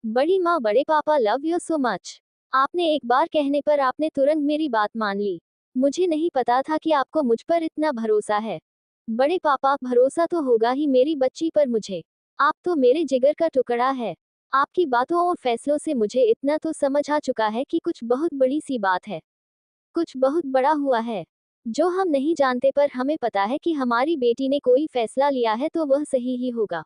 बड़ी माँ, बड़े पापा, लव यू सो मच। आपने एक बार कहने पर आपने तुरंत मेरी बात मान ली। मुझे नहीं पता था कि आपको मुझ पर इतना भरोसा है। बड़े पापा, भरोसा तो होगा ही मेरी बच्ची पर मुझे। आप तो मेरे जिगर का टुकड़ा है। आपकी बातों और फैसलों से मुझे इतना तो समझ आ चुका है कि कुछ बहुत बड़ी सी बात है, कुछ बहुत बड़ा हुआ है, जो हम नहीं जानते, पर हमें पता है कि हमारी बेटी ने कोई फैसला लिया है तो वह सही ही होगा।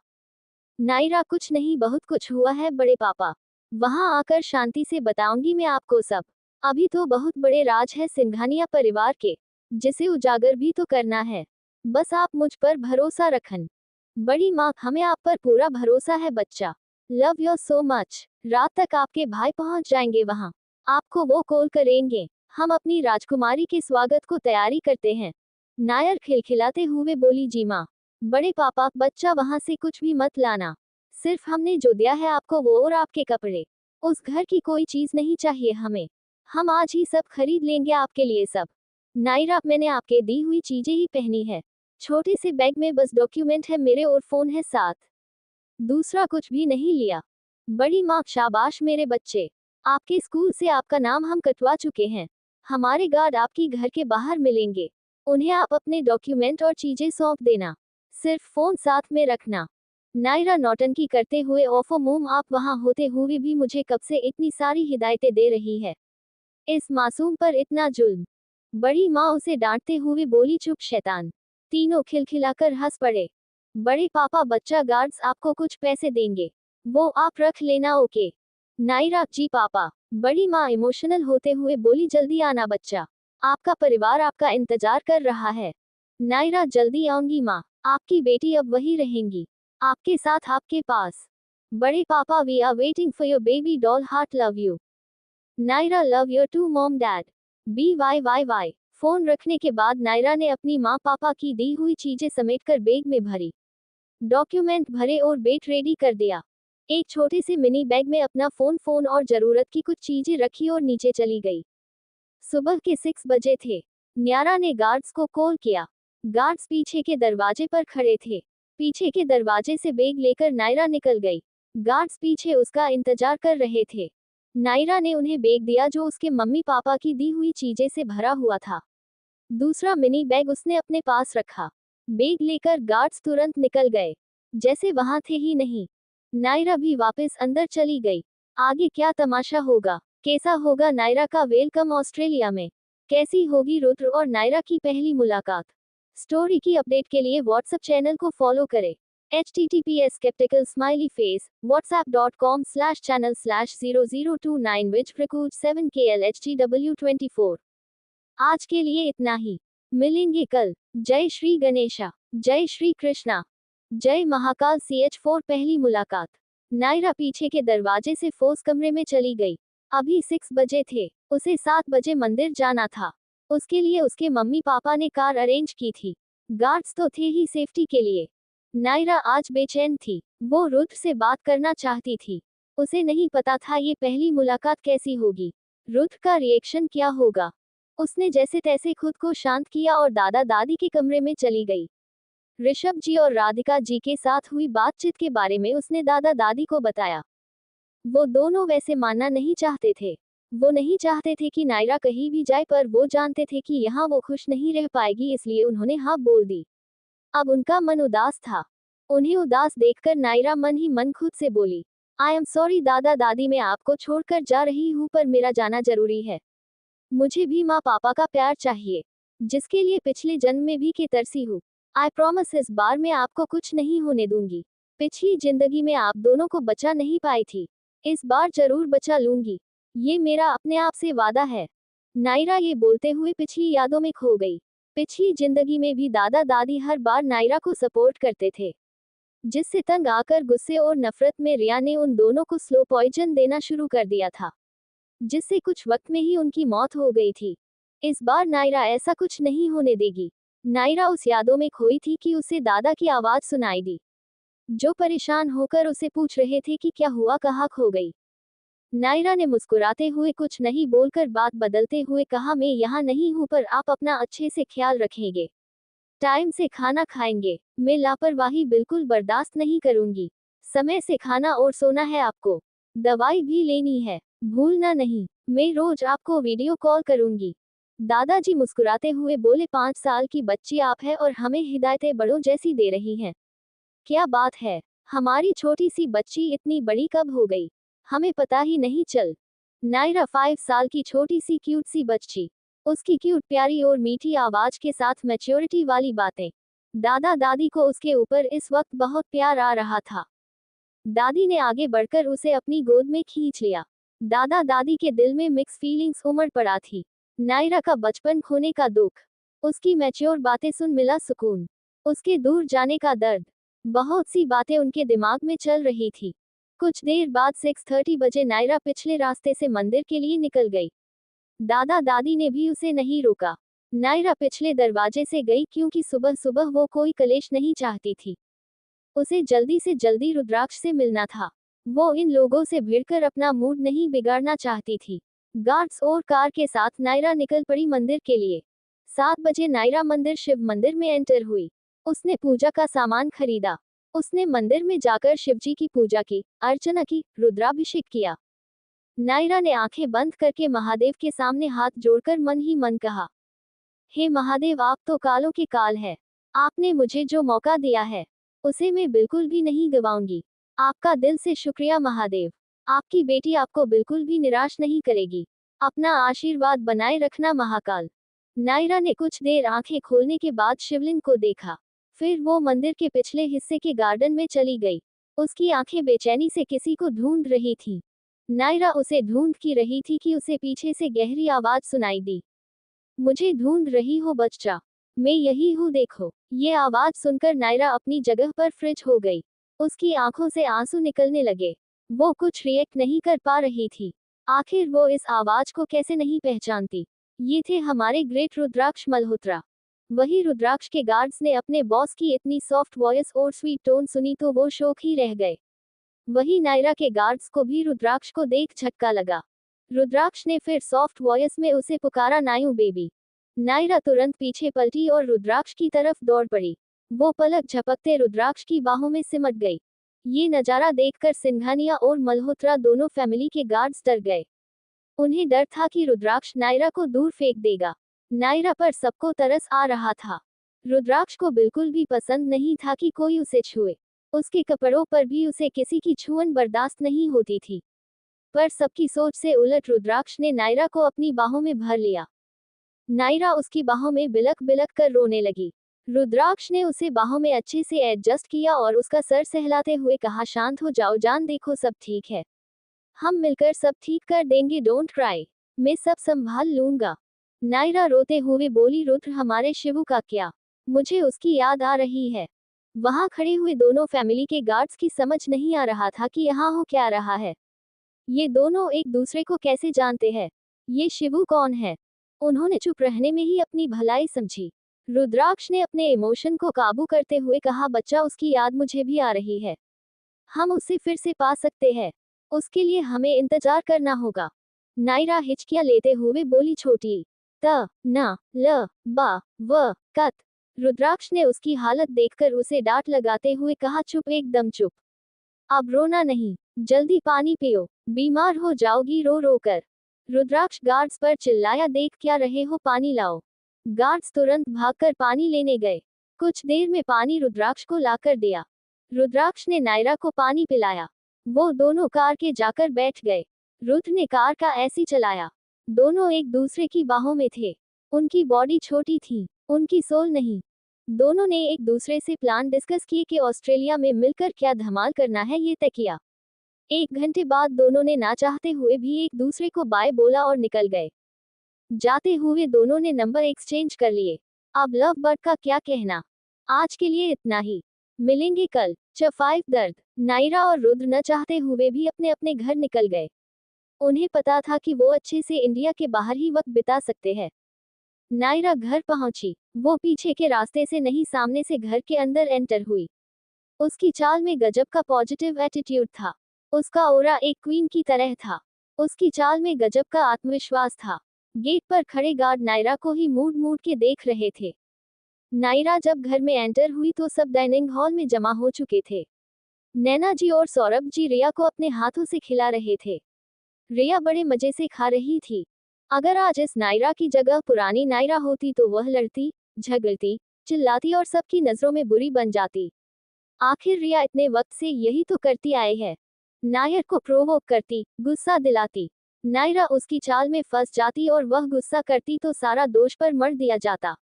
नायरा, कुछ नहीं, बहुत कुछ हुआ है बड़े पापा। वहां आकर शांति से बताऊंगी मैं आपको सब। अभी तो बहुत बड़े राज है सिंघानिया परिवार के, जिसे उजागर भी तो करना है। बस आप मुझ पर भरोसा रखन। बड़ी माँ, हमें आप पर पूरा भरोसा है बच्चा। Love you so much. रात तक आपके भाई पहुंच जाएंगे वहां, आपको वो कॉल करेंगे। हम अपनी राजकुमारी के स्वागत को तैयारी करते हैं। नायर खिलखिलाते हुए बोली, जी माँ। बड़े पापा, बच्चा वहां से कुछ भी मत लाना, सिर्फ हमने जो दिया है आपको वो और आपके कपड़े, उस घर की कोई चीज नहीं चाहिए हमें। हम आज ही सब खरीद लेंगे आपके लिए सब। नायरा, मैंने आपके दी हुई चीजें ही पहनी है। छोटे से बैग में बस डॉक्यूमेंट है मेरे और फोन है साथ, दूसरा कुछ भी नहीं लिया। बड़ी माँ, शाबाश मेरे बच्चे। आपके स्कूल से आपका नाम हम कटवा चुके हैं। हमारे गार्ड आपकी घर के बाहर मिलेंगे, उन्हें आप अपने डॉक्यूमेंट और चीजें सौंप देना, सिर्फ फोन साथ में रखना। नायरा नौटंकी करते हुए, ओफो मोम, आप वहां होते हुए भी मुझे कब से इतनी सारी हिदायतें दे रही है, इस मासूम पर इतना जुल्म। बड़ी माँ उसे डांटते हुए बोली, चुप शैतान। तीनों खिलखिलाकर हंस पड़े। बड़े पापा, बच्चा गार्ड्स आपको कुछ पैसे देंगे, वो आप रख लेना, ओके? नायरा, जी पापा। बड़ी माँ इमोशनल होते हुए बोली, जल्दी आना बच्चा, आपका परिवार आपका इंतजार कर रहा है। नायरा, जल्दी आऊंगी माँ, आपकी बेटी अब वही रहेंगी, आपके साथ आपके पास। बड़े पापा, we are waiting for your baby doll heart, love you. Naira, love you too mom dad. BYYY। Phone रखने के बाद नायरा ने अपनी माँ पापा की दी हुई चीजें समेटकर बैग में भरी, डॉक्यूमेंट भरे और बेट रेडी कर दिया। एक छोटे से मिनी बैग में अपना फोन और जरूरत की कुछ चीजें रखी और नीचे चली गई। सुबह के 6 बजे थे। न्यारा ने गार्ड्स को कॉल किया। गार्ड्स पीछे के दरवाजे पर खड़े थे। पीछे के दरवाजे से बैग लेकर नायरा निकल गई। गार्ड्स पीछे उसका इंतजार कर रहे थे। नायरा ने उन्हें बैग दिया जो उसके मम्मी पापा की दी हुई चीजें से भरा हुआ था। दूसरा मिनी बैग उसने अपने पास रखा। बैग लेकर गार्ड्स तुरंत निकल गए, जैसे वहां थे ही नहीं। नायरा भी वापस अंदर चली गई। आगे क्या तमाशा होगा, कैसा होगा नायरा का वेलकम ऑस्ट्रेलिया में, कैसी होगी रुद्र और नायरा की पहली मुलाकात। स्टोरी की अपडेट के लिए व्हाट्सएप चैनल को फॉलो करें। https skeptical smiley face whatsapp.com/channel/0029 which precludes 7KLHTW24। आज के लिए इतना ही, मिलेंगे कल। जय श्री गणेशा, जय श्री कृष्णा, जय महाकाल। CH4 पहली मुलाकात। नायरा पीछे के दरवाजे से फोस कमरे में चली गई। अभी 6 बजे थे। उसे 7 बजे मंदिर जाना था। उसके लिए उसके मम्मी पापा ने कार अरेंज की थी। गार्ड्स तो थे ही सेफ्टी के लिए। नायरा आज बेचैन थी। वो रुद्र से बात करना चाहती थी। उसे नहीं पता था ये पहली मुलाकात कैसी होगी, रुद्र का रिएक्शन क्या होगा। उसने जैसे तैसे खुद को शांत किया और दादा दादी के कमरे में चली गई। ऋषभ जी और राधिका जी के साथ हुई बातचीत के बारे में उसने दादा दादी को बताया। वो दोनों वैसे मानना नहीं चाहते थे। वो नहीं चाहते थे कि नायरा कहीं भी जाए, पर वो जानते थे कि यहाँ वो खुश नहीं रह पाएगी, इसलिए उन्होंने हाँ बोल दी। अब उनका मन उदास था। उन्हें उदास देखकर नायरा मन ही मन खुद से बोली, आई एम सॉरी दादा दादी, मैं आपको छोड़कर जा रही हूँ, पर मेरा जाना जरूरी है। मुझे भी माँ पापा का प्यार चाहिए, जिसके लिए पिछले जन्म में भी के तरसी हूँ। आई प्रॉमिस इस बार मैं आपको कुछ नहीं होने दूंगी। पिछली जिंदगी में आप दोनों को बचा नहीं पाई थी, इस बार जरूर बचा लूंगी। ये मेरा अपने आप से वादा है। नायरा ये बोलते हुए पिछली यादों में खो गई। पिछली जिंदगी में भी दादा दादी हर बार नायरा को सपोर्ट करते थे, जिससे तंग आकर गुस्से और नफरत में रिया ने उन दोनों को स्लो पॉइजन देना शुरू कर दिया था, जिससे कुछ वक्त में ही उनकी मौत हो गई थी। इस बार नायरा ऐसा कुछ नहीं होने देगी। नायरा उस यादों में खोई थी कि उसे दादा की आवाज सुनाई दी, जो परेशान होकर उसे पूछ रहे थे कि क्या हुआ, कहाँ खो गई। नायरा ने मुस्कुराते हुए कुछ नहीं बोलकर बात बदलते हुए कहा, मैं यहाँ नहीं हूँ, पर आप अपना अच्छे से ख्याल रखेंगे, टाइम से खाना खाएंगे। मैं लापरवाही बिल्कुल बर्दाश्त नहीं करूंगी। समय से खाना और सोना है आपको। दवाई भी लेनी है, भूलना नहीं। मैं रोज आपको वीडियो कॉल करूंगी। दादाजी मुस्कुराते हुए बोले, 5 साल की बच्ची आप है और हमें हिदायतें बड़ों जैसी दे रही हैं। क्या बात है, हमारी छोटी सी बच्ची इतनी बड़ी कब हो गई, हमें पता ही नहीं चल। नायरा 5 साल की छोटी सी क्यूट सी बच्ची, उसकी क्यूट प्यारी और मीठी आवाज के साथ मैच्योरिटी वाली बातें। दादा दादी को उसके ऊपर इस वक्त बहुत प्यार आ रहा था। दादी ने आगे बढ़कर उसे अपनी गोद में खींच लिया। दादा दादी के दिल में मिक्स फीलिंग्स उमड़ पड़ा थी। नायरा का बचपन खोने का दुख, उसकी मैच्योर बातें सुन मिला सुकून, उसके दूर जाने का दर्द। बहुत सी बातें उनके दिमाग में चल रही थी। कुछ देर बाद 6:30 बजे नायरा पिछले रास्ते से मंदिर के लिए निकल गई। दादा दादी ने भी उसे नहीं रोका। नायरा पिछले दरवाजे से गई क्योंकि सुबह सुबह वो कोई कलेश नहीं चाहती थी। उसे जल्दी से जल्दी रुद्राक्ष से मिलना था। वो इन लोगों से भिड़कर अपना मूड नहीं बिगाड़ना चाहती थी। गार्ड्स और कार के साथ नायरा निकल पड़ी मंदिर के लिए। 7 बजे नायरा मंदिर शिव मंदिर में एंटर हुई। उसने पूजा का सामान खरीदा। उसने मंदिर में जाकर शिवजी की पूजा की, अर्चना की, रुद्राभिषेक किया। नायरा ने आंखें बंद करके महादेव के सामने हाथ जोड़कर मन ही मन कहा, हे महादेव, आप तो कालों के काल है। आपने मुझे जो मौका दिया है, उसे मैं बिल्कुल भी नहीं गवाऊंगी। आपका दिल से शुक्रिया महादेव। आपकी बेटी आपको बिल्कुल भी निराश नहीं करेगी। अपना आशीर्वाद बनाए रखना महाकाल। नायरा ने कुछ देर आंखें खोलने के बाद शिवलिंग को देखा। फिर वो मंदिर के पिछले हिस्से के गार्डन में चली गई। उसकी आंखें बेचैनी से किसी को ढूंढ रही थी। नायरा उसे ढूंढ की रही थी कि उसे पीछे से गहरी आवाज सुनाई दी, मुझे ढूंढ रही हो बच्चा, मैं यही हूँ देखो। ये आवाज सुनकर नायरा अपनी जगह पर फ्रिज हो गई। उसकी आंखों से आंसू निकलने लगे। वो कुछ रिएक्ट नहीं कर पा रही थी। आखिर वो इस आवाज को कैसे नहीं पहचानती। ये थे हमारे ग्रेट रुद्राक्ष मल्होत्रा। वही रुद्राक्ष के गार्ड्स ने अपने बॉस की इतनी सॉफ्ट वॉइस और स्वीट टोन सुनी तो वो शौक ही रह गए। वही नायरा के गार्ड्स को भी रुद्राक्ष को देख झटका लगा। रुद्राक्ष ने फिर सॉफ्ट वॉइस में उसे पुकारा, नायू बेबी। नायरा तुरंत पीछे पलटी और रुद्राक्ष की तरफ दौड़ पड़ी। वो पलक झपकते रुद्राक्ष की बाहों में सिमट गई। ये नजारा देखकर सिंघानिया और मल्होत्रा दोनों फैमिली के गार्ड्स डर गए। उन्हें डर था कि रुद्राक्ष नायरा को दूर फेंक देगा। नायरा पर सबको तरस आ रहा था। रुद्राक्ष को बिल्कुल भी पसंद नहीं था कि कोई उसे छुए। उसके कपड़ों पर भी उसे किसी की छुअन बर्दाश्त नहीं होती थी। पर सबकी सोच से उलट रुद्राक्ष ने नायरा को अपनी बाहों में भर लिया। नायरा उसकी बाहों में बिलक बिलक कर रोने लगी। रुद्राक्ष ने उसे बाहों में अच्छे से एडजस्ट किया और उसका सर सहलाते हुए कहा, शांत हो जाओ जान, देखो सब ठीक है। हम मिलकर सब ठीक कर देंगे, डोंट क्राई, मैं सब संभाल लूंगा। नायरा रोते हुए बोली, रुद्र हमारे शिवू का क्या? मुझे उसकी याद आ रही है। वहां खड़े हुए दोनों फैमिली के गार्ड्स की समझ नहीं आ रहा था कि यहाँ हो क्या रहा है। ये दोनों एक दूसरे को कैसे जानते हैं? ये शिवू कौन है? उन्होंने चुप रहने में ही अपनी भलाई समझी। रुद्राक्ष ने अपने इमोशन को काबू करते हुए कहा, बच्चा, उसकी याद मुझे भी आ रही है। हम उसे फिर से पा सकते हैं। उसके लिए हमें इंतजार करना होगा। नायरा हिचकियां लेते हुए बोली, छोटी त न ल बा व कत। रुद्राक्ष ने उसकी हालत देखकर उसे डांट लगाते हुए कहा, चुप, एकदम चुप। अब रोना नहीं, जल्दी पानी पियो, बीमार हो जाओगी रो रो कर। रुद्राक्ष गार्ड्स पर चिल्लाया, देख क्या रहे हो, पानी लाओ। गार्ड्स तुरंत भागकर पानी लेने गए। कुछ देर में पानी रुद्राक्ष को लाकर दिया। रुद्राक्ष ने नायरा को पानी पिलाया। वो दोनों कार के जाकर बैठ गए। रुद्र ने कार का एसी चलाया। दोनों एक दूसरे की बाहों में थे। उनकी बॉडी छोटी थी, उनकी सोल नहीं। दोनों ने एक दूसरे से प्लान डिस्कस किए कि ऑस्ट्रेलिया में मिलकर क्या धमाल करना है, ये तय किया। 1 घंटे बाद दोनों ने ना चाहते हुए भी एक दूसरे को बाय बोला और निकल गए। जाते हुए दोनों ने नंबर एक्सचेंज कर लिए। अब लव बर्ड का क्या कहना। आज के लिए इतना ही। मिलेंगे कल। च5 दर्द। नायरा और रुद्र न चाहते हुए भी अपने अपने घर निकल गए। उन्हें पता था कि वो अच्छे से इंडिया के बाहर ही वक्त बिता सकते हैं। नायरा घर पहुंची। वो पीछे के रास्ते से नहीं, सामने से घर के अंदर एंटर हुई। उसकी चाल में गजब का पॉजिटिव एटीट्यूड था। उसका ऑरा एक क्वीन की तरह था। उसकी चाल में गजब का आत्मविश्वास था। गेट पर खड़े गार्ड नायरा को ही मूड मूड के देख रहे थे। नायरा जब घर में एंटर हुई तो सब डाइनिंग हॉल में जमा हो चुके थे। नैना जी और सौरभ जी रिया को अपने हाथों से खिला रहे थे। रिया बड़े मजे से खा रही थी। अगर आज इस नायरा की जगह पुरानी नायरा होती तो वह लड़ती, झगड़ती, चिल्लाती और सबकी नजरों में बुरी बन जाती। आखिर रिया इतने वक्त से यही तो करती आई है। नायर को प्रोवोक करती, गुस्सा दिलाती। नायरा उसकी चाल में फंस जाती और वह गुस्सा करती तो सारा दोष पर मर दिया जाता।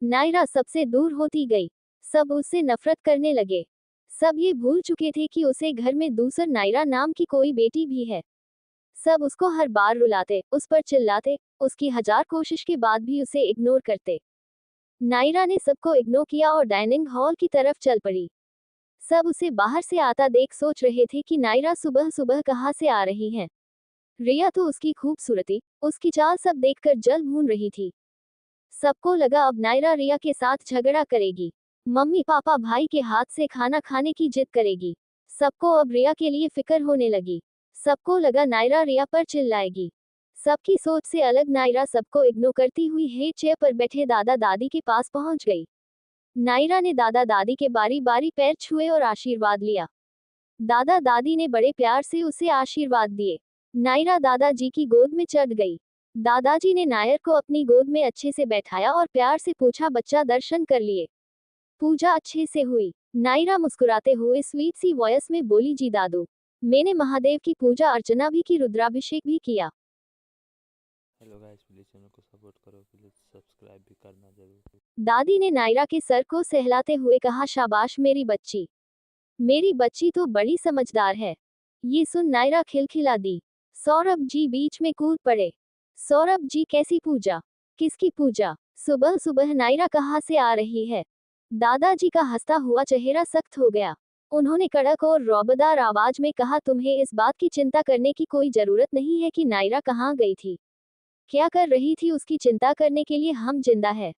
नायरा सबसे दूर होती गई। सब उससे नफरत करने लगे। सब ये भूल चुके थे कि उसे घर में दूसर नायरा नाम की कोई बेटी भी है। सब उसको हर बार रुलाते, उस पर चिल्लाते, उसकी 1000 कोशिश के बाद भी उसे इग्नोर करते। नायरा ने सबको इग्नोर किया और डाइनिंग हॉल की तरफ चल पड़ी। सब उसे बाहर से आता देख सोच रहे थे कि नायरा सुबह सुबह कहाँ से आ रही है। रिया तो उसकी खूबसूरती, उसकी चाल सब देखकर जल भून रही थी। सबको लगा अब नायरा रिया के साथ झगड़ा करेगी। मम्मी पापा भाई के हाथ से खाना खाने की जिद करेगी। सबको अब रिया के लिए फिक्र होने लगी। सबको लगा नायरा रिया पर चिल्लाएगी। सबकी सोच से अलग नायरा सबको इग्नोर करती हुई हेड चेयर पर बैठे दादा दादी के पास पहुंच गई। नायरा ने दादा दादी के बारी बारी पैर छुए और आशीर्वाद लिया। दादा दादी ने बड़े प्यार से उसे आशीर्वाद दिए। नायरा दादाजी की गोद में चढ़ गई। दादाजी ने नायर को अपनी गोद में अच्छे से बैठाया और प्यार से पूछा, बच्चा, दर्शन कर लिए? पूजा अच्छे से हुई? नायरा मुस्कुराते हुए स्वीट सी वॉइस में बोली, जी दादू, मैंने महादेव की पूजा अर्चना भी की, रुद्राभिषेक भी किया। हेलो गाइस, प्लीज चैनल को सपोर्ट करो, प्लीज सब्सक्राइब भी करना जरूर। दादी ने नायरा के सर को सहलाते हुए कहा, शाबाश मेरी बच्ची, मेरी बच्ची तो बड़ी समझदार है। ये सुन नायरा खिलखिला दी। सौरभ जी बीच में कूद पड़े। सौरभ जी, कैसी पूजा? किसकी पूजा? सुबह सुबह नायरा कहाँ से आ रही है? दादाजी का हंसता हुआ चेहरा सख्त हो गया। उन्होंने कड़क और रौबदार आवाज में कहा, तुम्हें इस बात की चिंता करने की कोई जरूरत नहीं है कि नायरा कहाँ गई थी, क्या कर रही थी। उसकी चिंता करने के लिए हम जिंदा है।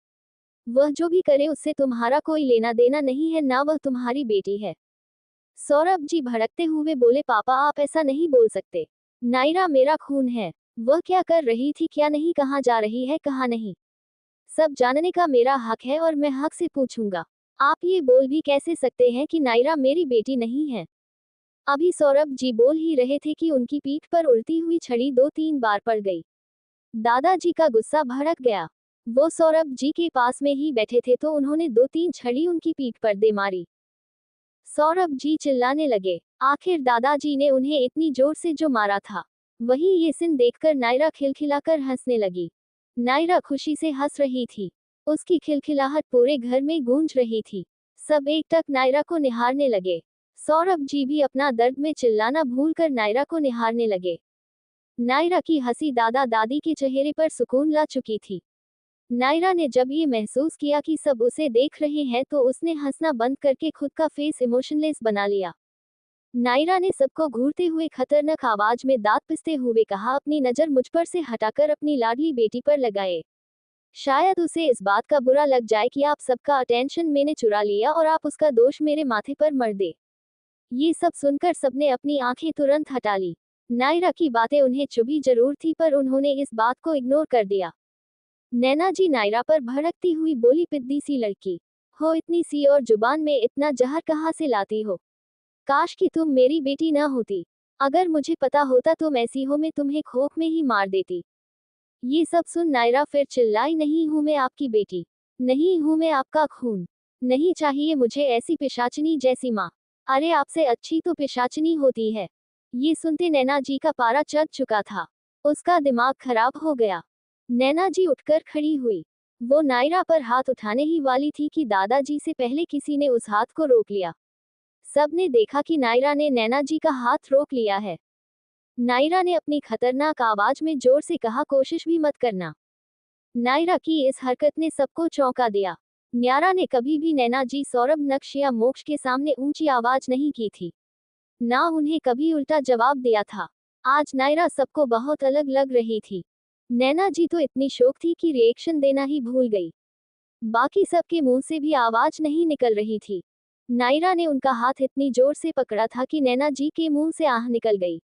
वह जो भी करे उससे तुम्हारा कोई लेना देना नहीं है, ना वह तुम्हारी बेटी है। सौरभ जी भड़कते हुए बोले, पापा आप ऐसा नहीं बोल सकते। नायरा मेरा खून है। वह क्या कर रही थी, क्या नहीं, कहाँ जा रही है, कहाँ नहीं, सब जानने का मेरा हक है और मैं हक से पूछूंगा। आप ये बोल भी कैसे सकते हैं कि नायरा मेरी बेटी नहीं है? अभी सौरभ जी बोल ही रहे थे कि उनकी पीठ पर उड़ती हुई छड़ी 2-3 बार पड़ गई। दादाजी का गुस्सा भड़क गया। वो सौरभ जी के पास में ही बैठे थे तो उन्होंने 2-3 छड़ी उनकी पीठ पर दे मारी। सौरभ जी चिल्लाने लगे। आखिर दादाजी ने उन्हें इतनी जोर से जो मारा था। वहीं ये सीन देखकर नायरा खिलखिलाकर हंसने लगी। नायरा खुशी से हंस रही थी। उसकी खिलखिलाहट पूरे घर में गूंज रही थी। सब एकटक नायरा को निहारने लगे। सौरभ जी भी अपना दर्द में चिल्लाना भूलकर नायरा को निहारने लगे। नायरा की हंसी दादा दादी के चेहरे पर सुकून ला चुकी थी। नायरा ने जब ये महसूस किया कि सब उसे देख रहे हैं तो उसने हंसना बंद करके खुद का फेस इमोशनलेस बना लिया। नायरा ने सबको घूरते हुए खतरनाक आवाज में दांत पिसते हुए कहा, अपनी नजर मुझ पर से हटाकर अपनी लाडली बेटी पर लगाए। शायद उसे इस बात का बुरा लग जाए कि आप सबका अटेंशन मैंने चुरा लिया और आप उसका दोष मेरे माथे पर मर दे। ये सब सुनकर सबने अपनी आंखें तुरंत हटा ली। नायरा की बातें उन्हें चुभी जरूर थी, पर उन्होंने इस बात को इग्नोर कर दिया। नैना जी नायरा पर भड़कती हुई बोली, पिद्दी सी लड़की हो, इतनी सी और जुबान में इतना जहर कहाँ से लाती हो? काश कि तुम मेरी बेटी न होती। अगर मुझे पता होता तुम ऐसी हो, मैं तुम्हें खोख में ही मार देती। ये सब सुन नायरा फिर चिल्लाई, नहीं हूं मैं आपकी बेटी, नहीं हूं मैं आपका खून, नहीं चाहिए मुझे ऐसी पिशाचनी जैसी माँ। अरे आपसे अच्छी तो पिशाचनी होती है। ये सुनते नैना जी का पारा चढ़ चुका था। उसका दिमाग खराब हो गया। नैना जी उठकर खड़ी हुई। वो नायरा पर हाथ उठाने ही वाली थी कि दादाजी से पहले किसी ने उस हाथ को रोक लिया। सबने देखा कि नायरा ने नैना जी का हाथ रोक लिया है। नायरा ने अपनी खतरनाक आवाज में जोर से कहा, कोशिश भी मत करना। नायरा की इस हरकत ने सबको चौंका दिया। न्यारा ने कभी भी नैना जी, सौरभ, नक्श या मोक्ष के सामने ऊंची आवाज नहीं की थी, ना उन्हें कभी उल्टा जवाब दिया था। आज नायरा सबको बहुत अलग लग रही थी। नैना जी तो इतनी शौक थी कि रिएक्शन देना ही भूल गई। बाकी सबके मुंह से भी आवाज नहीं निकल रही थी। नायरा ने उनका हाथ इतनी जोर से पकड़ा था कि नैना जी के मुंह से आह निकल गई।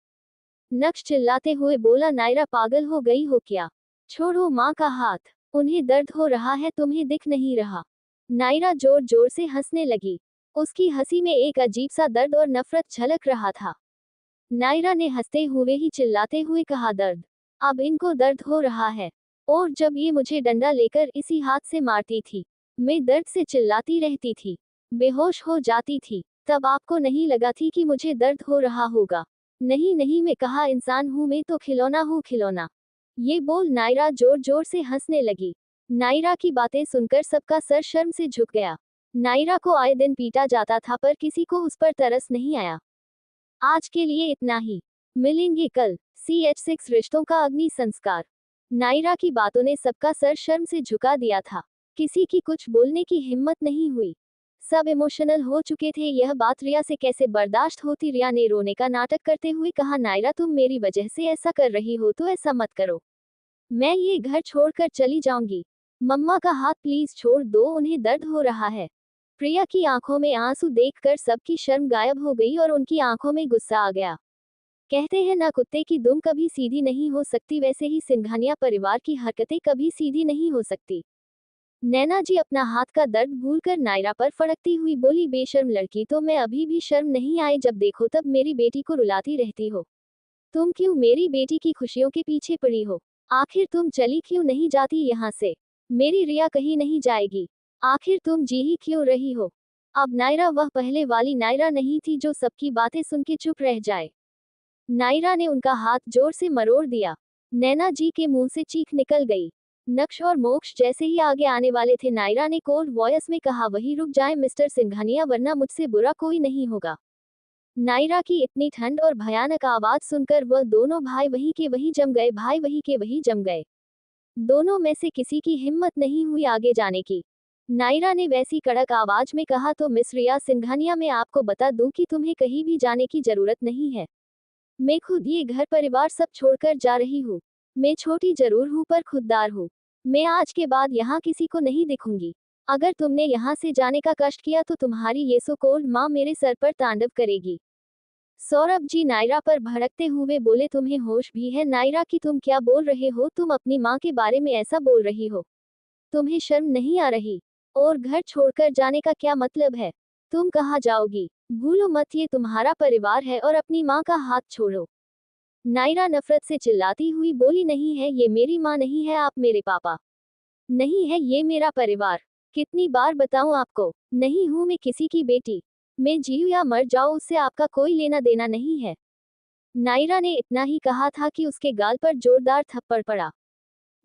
नक्श चिल्लाते हुए बोला, नायरा पागल हो गई हो क्या? छोड़ो माँ का हाथ, उन्हें दर्द हो रहा है, तुम्हें दिख नहीं रहा? नायरा जोर जोर से हंसने लगी। उसकी हंसी में एक अजीब सा दर्द और नफरत झलक रहा था। नायरा ने हंसते हुए ही चिल्लाते हुए कहा, दर्द? अब इनको दर्द हो रहा है? और जब ये मुझे डंडा लेकर इसी हाथ से मारती थी, मैं दर्द से चिल्लाती रहती थी, बेहोश हो जाती थी, तब आपको नहीं लगा थी कि मुझे दर्द हो रहा होगा? नहीं नहीं, मैं कहा इंसान हूं, मैं तो खिलौना हूँ, खिलौना। ये बोल नायरा जोर जोर से हंसने लगी। नायरा की बातें सुनकर सबका सर शर्म से झुक गया। नायरा को आए दिन पीटा जाता था, पर किसी को उस पर तरस नहीं आया। आज के लिए इतना ही। मिलेंगे कल। CH6 रिश्तों का अग्नि संस्कार। नायरा की बातों ने सबका सर शर्म से झुका दिया था। किसी की कुछ बोलने की हिम्मत नहीं हुई। सब इमोशनल हो चुके थे। यह बात रिया से कैसे बर्दाश्त होती? रिया ने रोने का नाटक करते हुए कहा, नायरा तुम मेरी वजह से ऐसा कर रही हो तो ऐसा मत करो। मैं ये घर छोड़कर चली जाऊंगी। मम्मा का हाथ प्लीज छोड़ दो, उन्हें दर्द हो रहा है। प्रिया की आंखों में आंसू देखकर सबकी शर्म गायब हो गई और उनकी आंखों में गुस्सा आ गया। कहते हैं ना, कुत्ते की दुम कभी सीधी नहीं हो सकती, वैसे ही सिंघानिया परिवार की हरकतें कभी सीधी नहीं हो सकती। नैना जी अपना हाथ का दर्द भूलकर नायरा पर फड़कती हुई बोली, बेशर्म लड़की, तो मैं अभी भी शर्म नहीं आई? जब देखो तब मेरी बेटी को रुलाती रहती हो। तुम क्यों मेरी बेटी की खुशियों के पीछे पड़ी हो? आखिर तुम चली क्यों नहीं जाती यहाँ से? मेरी रिया कहीं नहीं जाएगी। आखिर तुम जी ही क्यों रही हो? अब नायरा वह पहले वाली नायरा नहीं थी जो सबकी बातें सुन के चुप रह जाए। नायरा ने उनका हाथ जोर से मरोड़ दिया। नैना जी के मुंह से चीख निकल गई। नक्श और मोक्ष जैसे ही आगे आने वाले थे, नायरा ने कोल्ड वॉयस में कहा, वही रुक जाए मिस्टर सिंघानिया, वरना मुझसे बुरा कोई नहीं होगा। नायरा की इतनी ठंड और भयानक आवाज सुनकर वह दोनों भाई वहीं के वहीं जम गए। भाई वहीं के वहीं जम गए। दोनों में से किसी की हिम्मत नहीं हुई आगे जाने की। नायरा ने वैसी कड़क आवाज में कहा, तो मिस रिया सिंघानिया, मैं आपको बता दूं कि तुम्हें कहीं भी जाने की जरूरत नहीं है। मैं खुद ये घर परिवार सब छोड़कर जा रही हूँ। मैं छोटी जरूर हूँ पर खुददार हूँ। मैं आज के बाद यहाँ किसी को नहीं दिखूंगी। अगर तुमने यहाँ से जाने का कष्ट किया तो तुम्हारी ये सो कोल्ड माँ मेरे सर पर तांडव करेगी। सौरभ जी नायरा पर भड़कते हुए बोले, तुम्हें होश भी है नायरा कि तुम क्या बोल रहे हो? तुम अपनी माँ के बारे में ऐसा बोल रही हो? तुम्हें शर्म नहीं आ रही? और घर छोड़कर जाने का क्या मतलब है? तुम कहाँ जाओगी? भूलो मत, ये तुम्हारा परिवार है और अपनी माँ का हाथ छोड़ो। नायरा नफरत से चिल्लाती हुई बोली, नहीं है, ये मेरी माँ नहीं है, आप मेरे पापा नहीं है, ये मेरा परिवार। कितनी बार बताऊं आपको, नहीं हूं मैं किसी की बेटी। मैं जीऊं या मर जाऊं उससे आपका कोई लेना देना नहीं है। नायरा ने इतना ही कहा था कि उसके गाल पर जोरदार थप्पड़ पड़ा,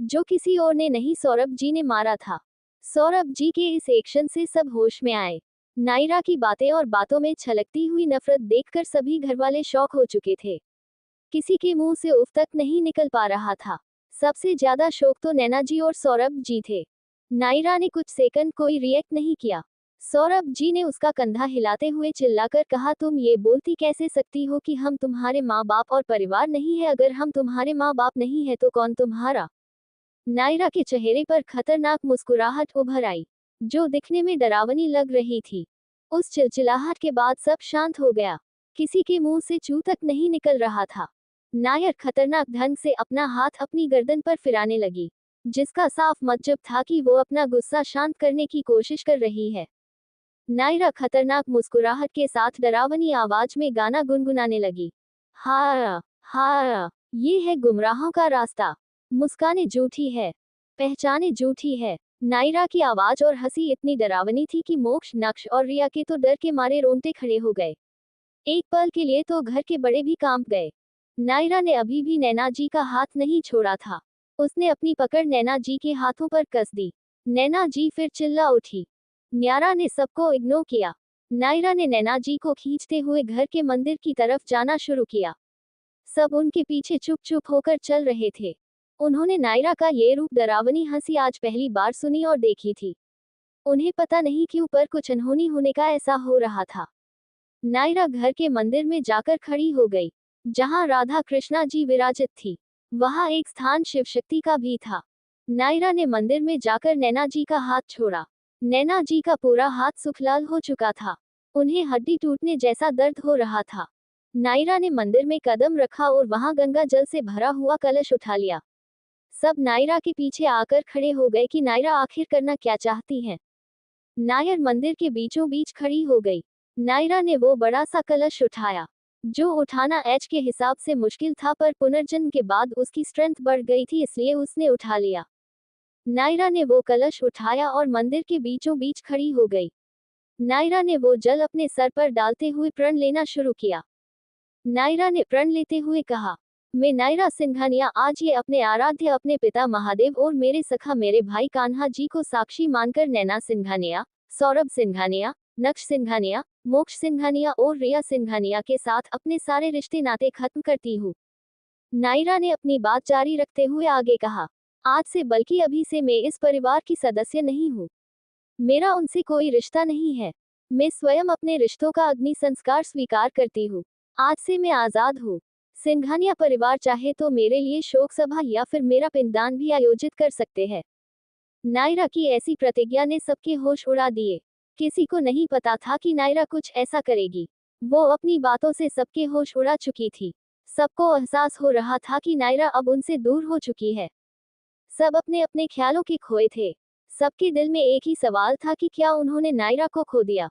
जो किसी और ने नहीं, सौरभ जी ने मारा था। सौरभ जी के इस एक्शन से सब होश में आए। नायरा की बातें और बातों में छलकती हुई नफरत देखकर सभी घरवाले शॉक हो चुके थे। किसी के मुंह से उफ तक नहीं निकल पा रहा था। सबसे ज्यादा शौक तो नैना जी और सौरभ जी थे। नायरा ने कुछ सेकंड कोई रिएक्ट नहीं किया। सौरभ जी ने उसका कंधा हिलाते हुए चिल्लाकर कहा, तुम ये बोलती कैसे सकती हो कि हम तुम्हारे माँ बाप और परिवार नहीं है? अगर हम तुम्हारे माँ बाप नहीं है तो कौन तुम्हारा? नायरा के चेहरे पर खतरनाक मुस्कुराहट उभर आई, जो दिखने में डरावनी लग रही थी। उस चिलचिलाहट के बाद सब शांत हो गया। किसी के मुंह से चू तक नहीं निकल रहा था। नायर खतरनाक ढंग से अपना हाथ अपनी गर्दन पर फिराने लगी, जिसका साफ मतलब था कि वो अपना गुस्सा शांत करने की कोशिश कर रही है। नायरा खतरनाक मुस्कुराहट के साथ डरावनी आवाज में गाना गुनगुनाने लगी। हा हा, ये है गुमराहों का रास्ता। मुस्काने झूठी है, पहचाने झूठी है। नायरा की आवाज और हंसी इतनी डरावनी थी कि मोक्ष, नक्श और रिया के तो डर के मारे रोंगटे खड़े हो गए। एक पल के लिए तो घर के बड़े भी कांप गए। नायरा ने अभी भी नैना जी का हाथ नहीं छोड़ा था। उसने अपनी पकड़ नैना जी के हाथों पर कस दी। नैना जी फिर चिल्ला उठी। न्यारा ने सबको इग्नोर किया। नायरा ने नैना जी को खींचते हुए घर के मंदिर की तरफ जाना शुरू किया। सब उनके पीछे चुप चुप होकर चल रहे थे। उन्होंने नायरा का ये रूप, डरावनी हंसी आज पहली बार सुनी और देखी थी। उन्हें पता नहीं क्यों पर कुछ अनहोनी होने का ऐसा हो रहा था। नायरा घर के मंदिर में जाकर खड़ी हो गई, जहां राधा कृष्णा जी विराजित थी। वहां एक स्थान शिव शक्ति का भी था। नायरा ने मंदिर में जाकर नैना जी का हाथ छोड़ा। नैना जी का पूरा हाथ सुखलाल हो चुका था। उन्हें हड्डी टूटने जैसा दर्द हो रहा था। नायरा ने मंदिर में कदम रखा और वहां गंगा जल से भरा हुआ कलश उठा लिया। सब नायरा के पीछे आकर खड़े हो गए कि नायरा आखिर करना क्या चाहती है। नायर मंदिर के बीचों बीच खड़ी हो गई। नायरा ने वो बड़ा सा कलश उठाया, जो उठाना एच के हिसाब से मुश्किल था, पर पुनर्जन्म के बाद उसकी स्ट्रेंथ बढ़ गई थी, इसलिए उसने उठा लिया। नायरा ने वो कलश उठाया और मंदिर के बीचों बीच खड़ी हो गई। नायरा ने वो जल अपने सर पर डालते हुए प्रण लेना शुरू किया। नायरा ने प्रण लेते हुए कहा, मैं नायरा सिंघानिया आज ये अपने आराध्य, अपने पिता महादेव और मेरे सखा मेरे भाई कान्हा जी को साक्षी मानकर नैना सिंघानिया, सौरभ सिंघानिया, नक्श सिंघानिया, मोक्ष सिंघानिया और रिया सिंघानिया के साथ अपने सारे रिश्ते नाते खत्म करती हूँ। नायरा ने अपनी बात जारी रखते हुए आगे कहा, आज से बल्कि अभी से मैं इस परिवार की सदस्य नहीं हूँ। मेरा उनसे कोई रिश्ता नहीं है। मैं स्वयं अपने रिश्तों का अग्नि संस्कार स्वीकार करती हूँ। आज से मैं आजाद हूँ। सिंघानिया परिवार चाहे तो मेरे लिए शोक सभा या फिर मेरा पिंडदान भी आयोजित कर सकते हैं। नायरा की ऐसी प्रतिज्ञा ने सबके होश उड़ा दिए। किसी को नहीं पता था कि नायरा कुछ ऐसा करेगी। वो अपनी बातों से सबके होश उड़ा चुकी थी। सबको एहसास हो रहा था कि नायरा अब उनसे दूर हो चुकी है। सब अपने अपने ख्यालों के खोए थे। सबके दिल में एक ही सवाल था कि क्या उन्होंने नायरा को खो दिया।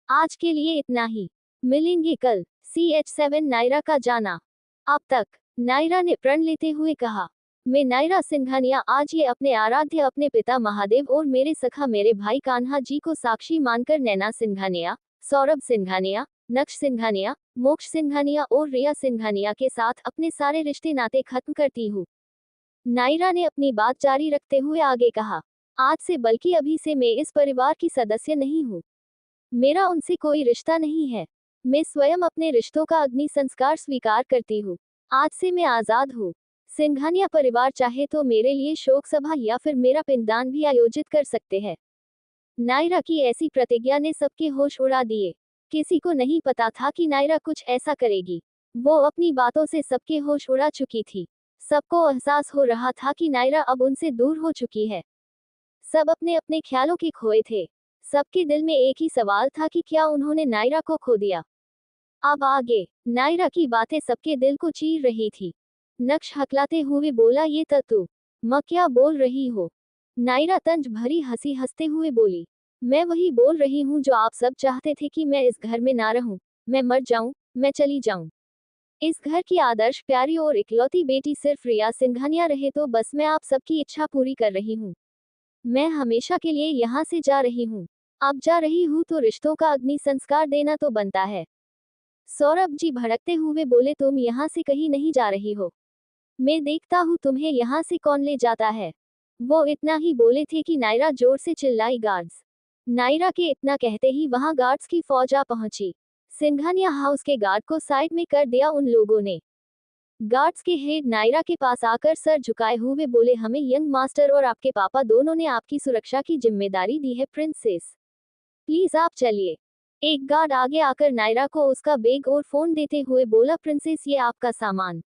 आज के लिए इतना ही। मिलेंगे कल। CH7 नायरा का जाना। अब तक। नायरा ने प्रण लेते हुए कहा, मैं नायरा सिंघानिया आज ये अपने आराध्य, अपने पिता महादेव और मेरे सखा मेरे भाई कान्हा जी को साक्षी मानकर नैना सिंघानिया, सौरभ सिंघानिया, नक्श सिंघानिया, मोक्ष सिंघानिया और रिया सिंघानिया के साथ अपने सारे रिश्ते नाते खत्म करती हूँ। नायरा ने अपनी बात जारी रखते हुए आगे कहा, आज से बल्कि अभी से मैं इस परिवार की सदस्य नहीं हूँ। मेरा उनसे कोई रिश्ता नहीं है। मैं स्वयं अपने रिश्तों का अग्नि संस्कार स्वीकार करती हूँ। आज से मैं आजाद हूँ। सिंघानिया परिवार चाहे तो मेरे लिए शोक सभा या फिर मेरा पिंडदान भी आयोजित कर सकते हैं। नायरा की ऐसी प्रतिज्ञा ने सबके होश उड़ा दिए। किसी को नहीं पता था कि नायरा कुछ ऐसा करेगी। वो अपनी बातों से सबके होश उड़ा चुकी थी। सबको एहसास हो रहा था कि नायरा अब उनसे दूर हो चुकी है। सब अपने अपने ख्यालों के खोए थे। सबके दिल में एक ही सवाल था कि क्या उन्होंने नायरा को खो दिया। अब आगे। नायरा की बातें सबके दिल को चीर रही थी। नक्श हकलाते हुए बोला, ये तू म क्या बोल रही हो? नायरा तंज भरी हंसी हंसते हुए बोली, मैं वही बोल रही हूँ जो आप सब चाहते थे कि मैं इस घर में ना रहूं, मैं मर जाऊं, मैं चली जाऊं। इस घर की आदर्श प्यारी और इकलौती बेटी सिर्फ रिया सिंघानिया रहे तो बस मैं आप सबकी इच्छा पूरी कर रही हूँ। मैं हमेशा के लिए यहाँ से जा रही हूँ। अब जा रही हूँ तो रिश्तों का अग्नि संस्कार देना तो बनता है। सौरभ जी भड़कते हुए बोले, तुम यहाँ से कहीं नहीं जा रही हो। मैं देखता हूँ तुम्हें यहाँ से कौन ले जाता है। वो इतना ही बोले थे कि नायरा जोर से चिल्लाई, गार्ड्स। नायरा के इतना कहते ही वहां गार्ड्स की फौज आ पहुंची। सिंघानिया हाउस के गार्ड को साइड में कर दिया उन लोगों ने। गार्ड्स के हेड नायरा के पास आकर सर झुकाए हुए बोले, हमें यंग मास्टर और आपके पापा दोनों ने आपकी सुरक्षा की जिम्मेदारी दी है प्रिंसेस। प्लीज आप चलिए। एक गार्ड आगे आकर नायरा को उसका बैग और फोन देते हुए बोला, प्रिंसेस ये आपका सामान।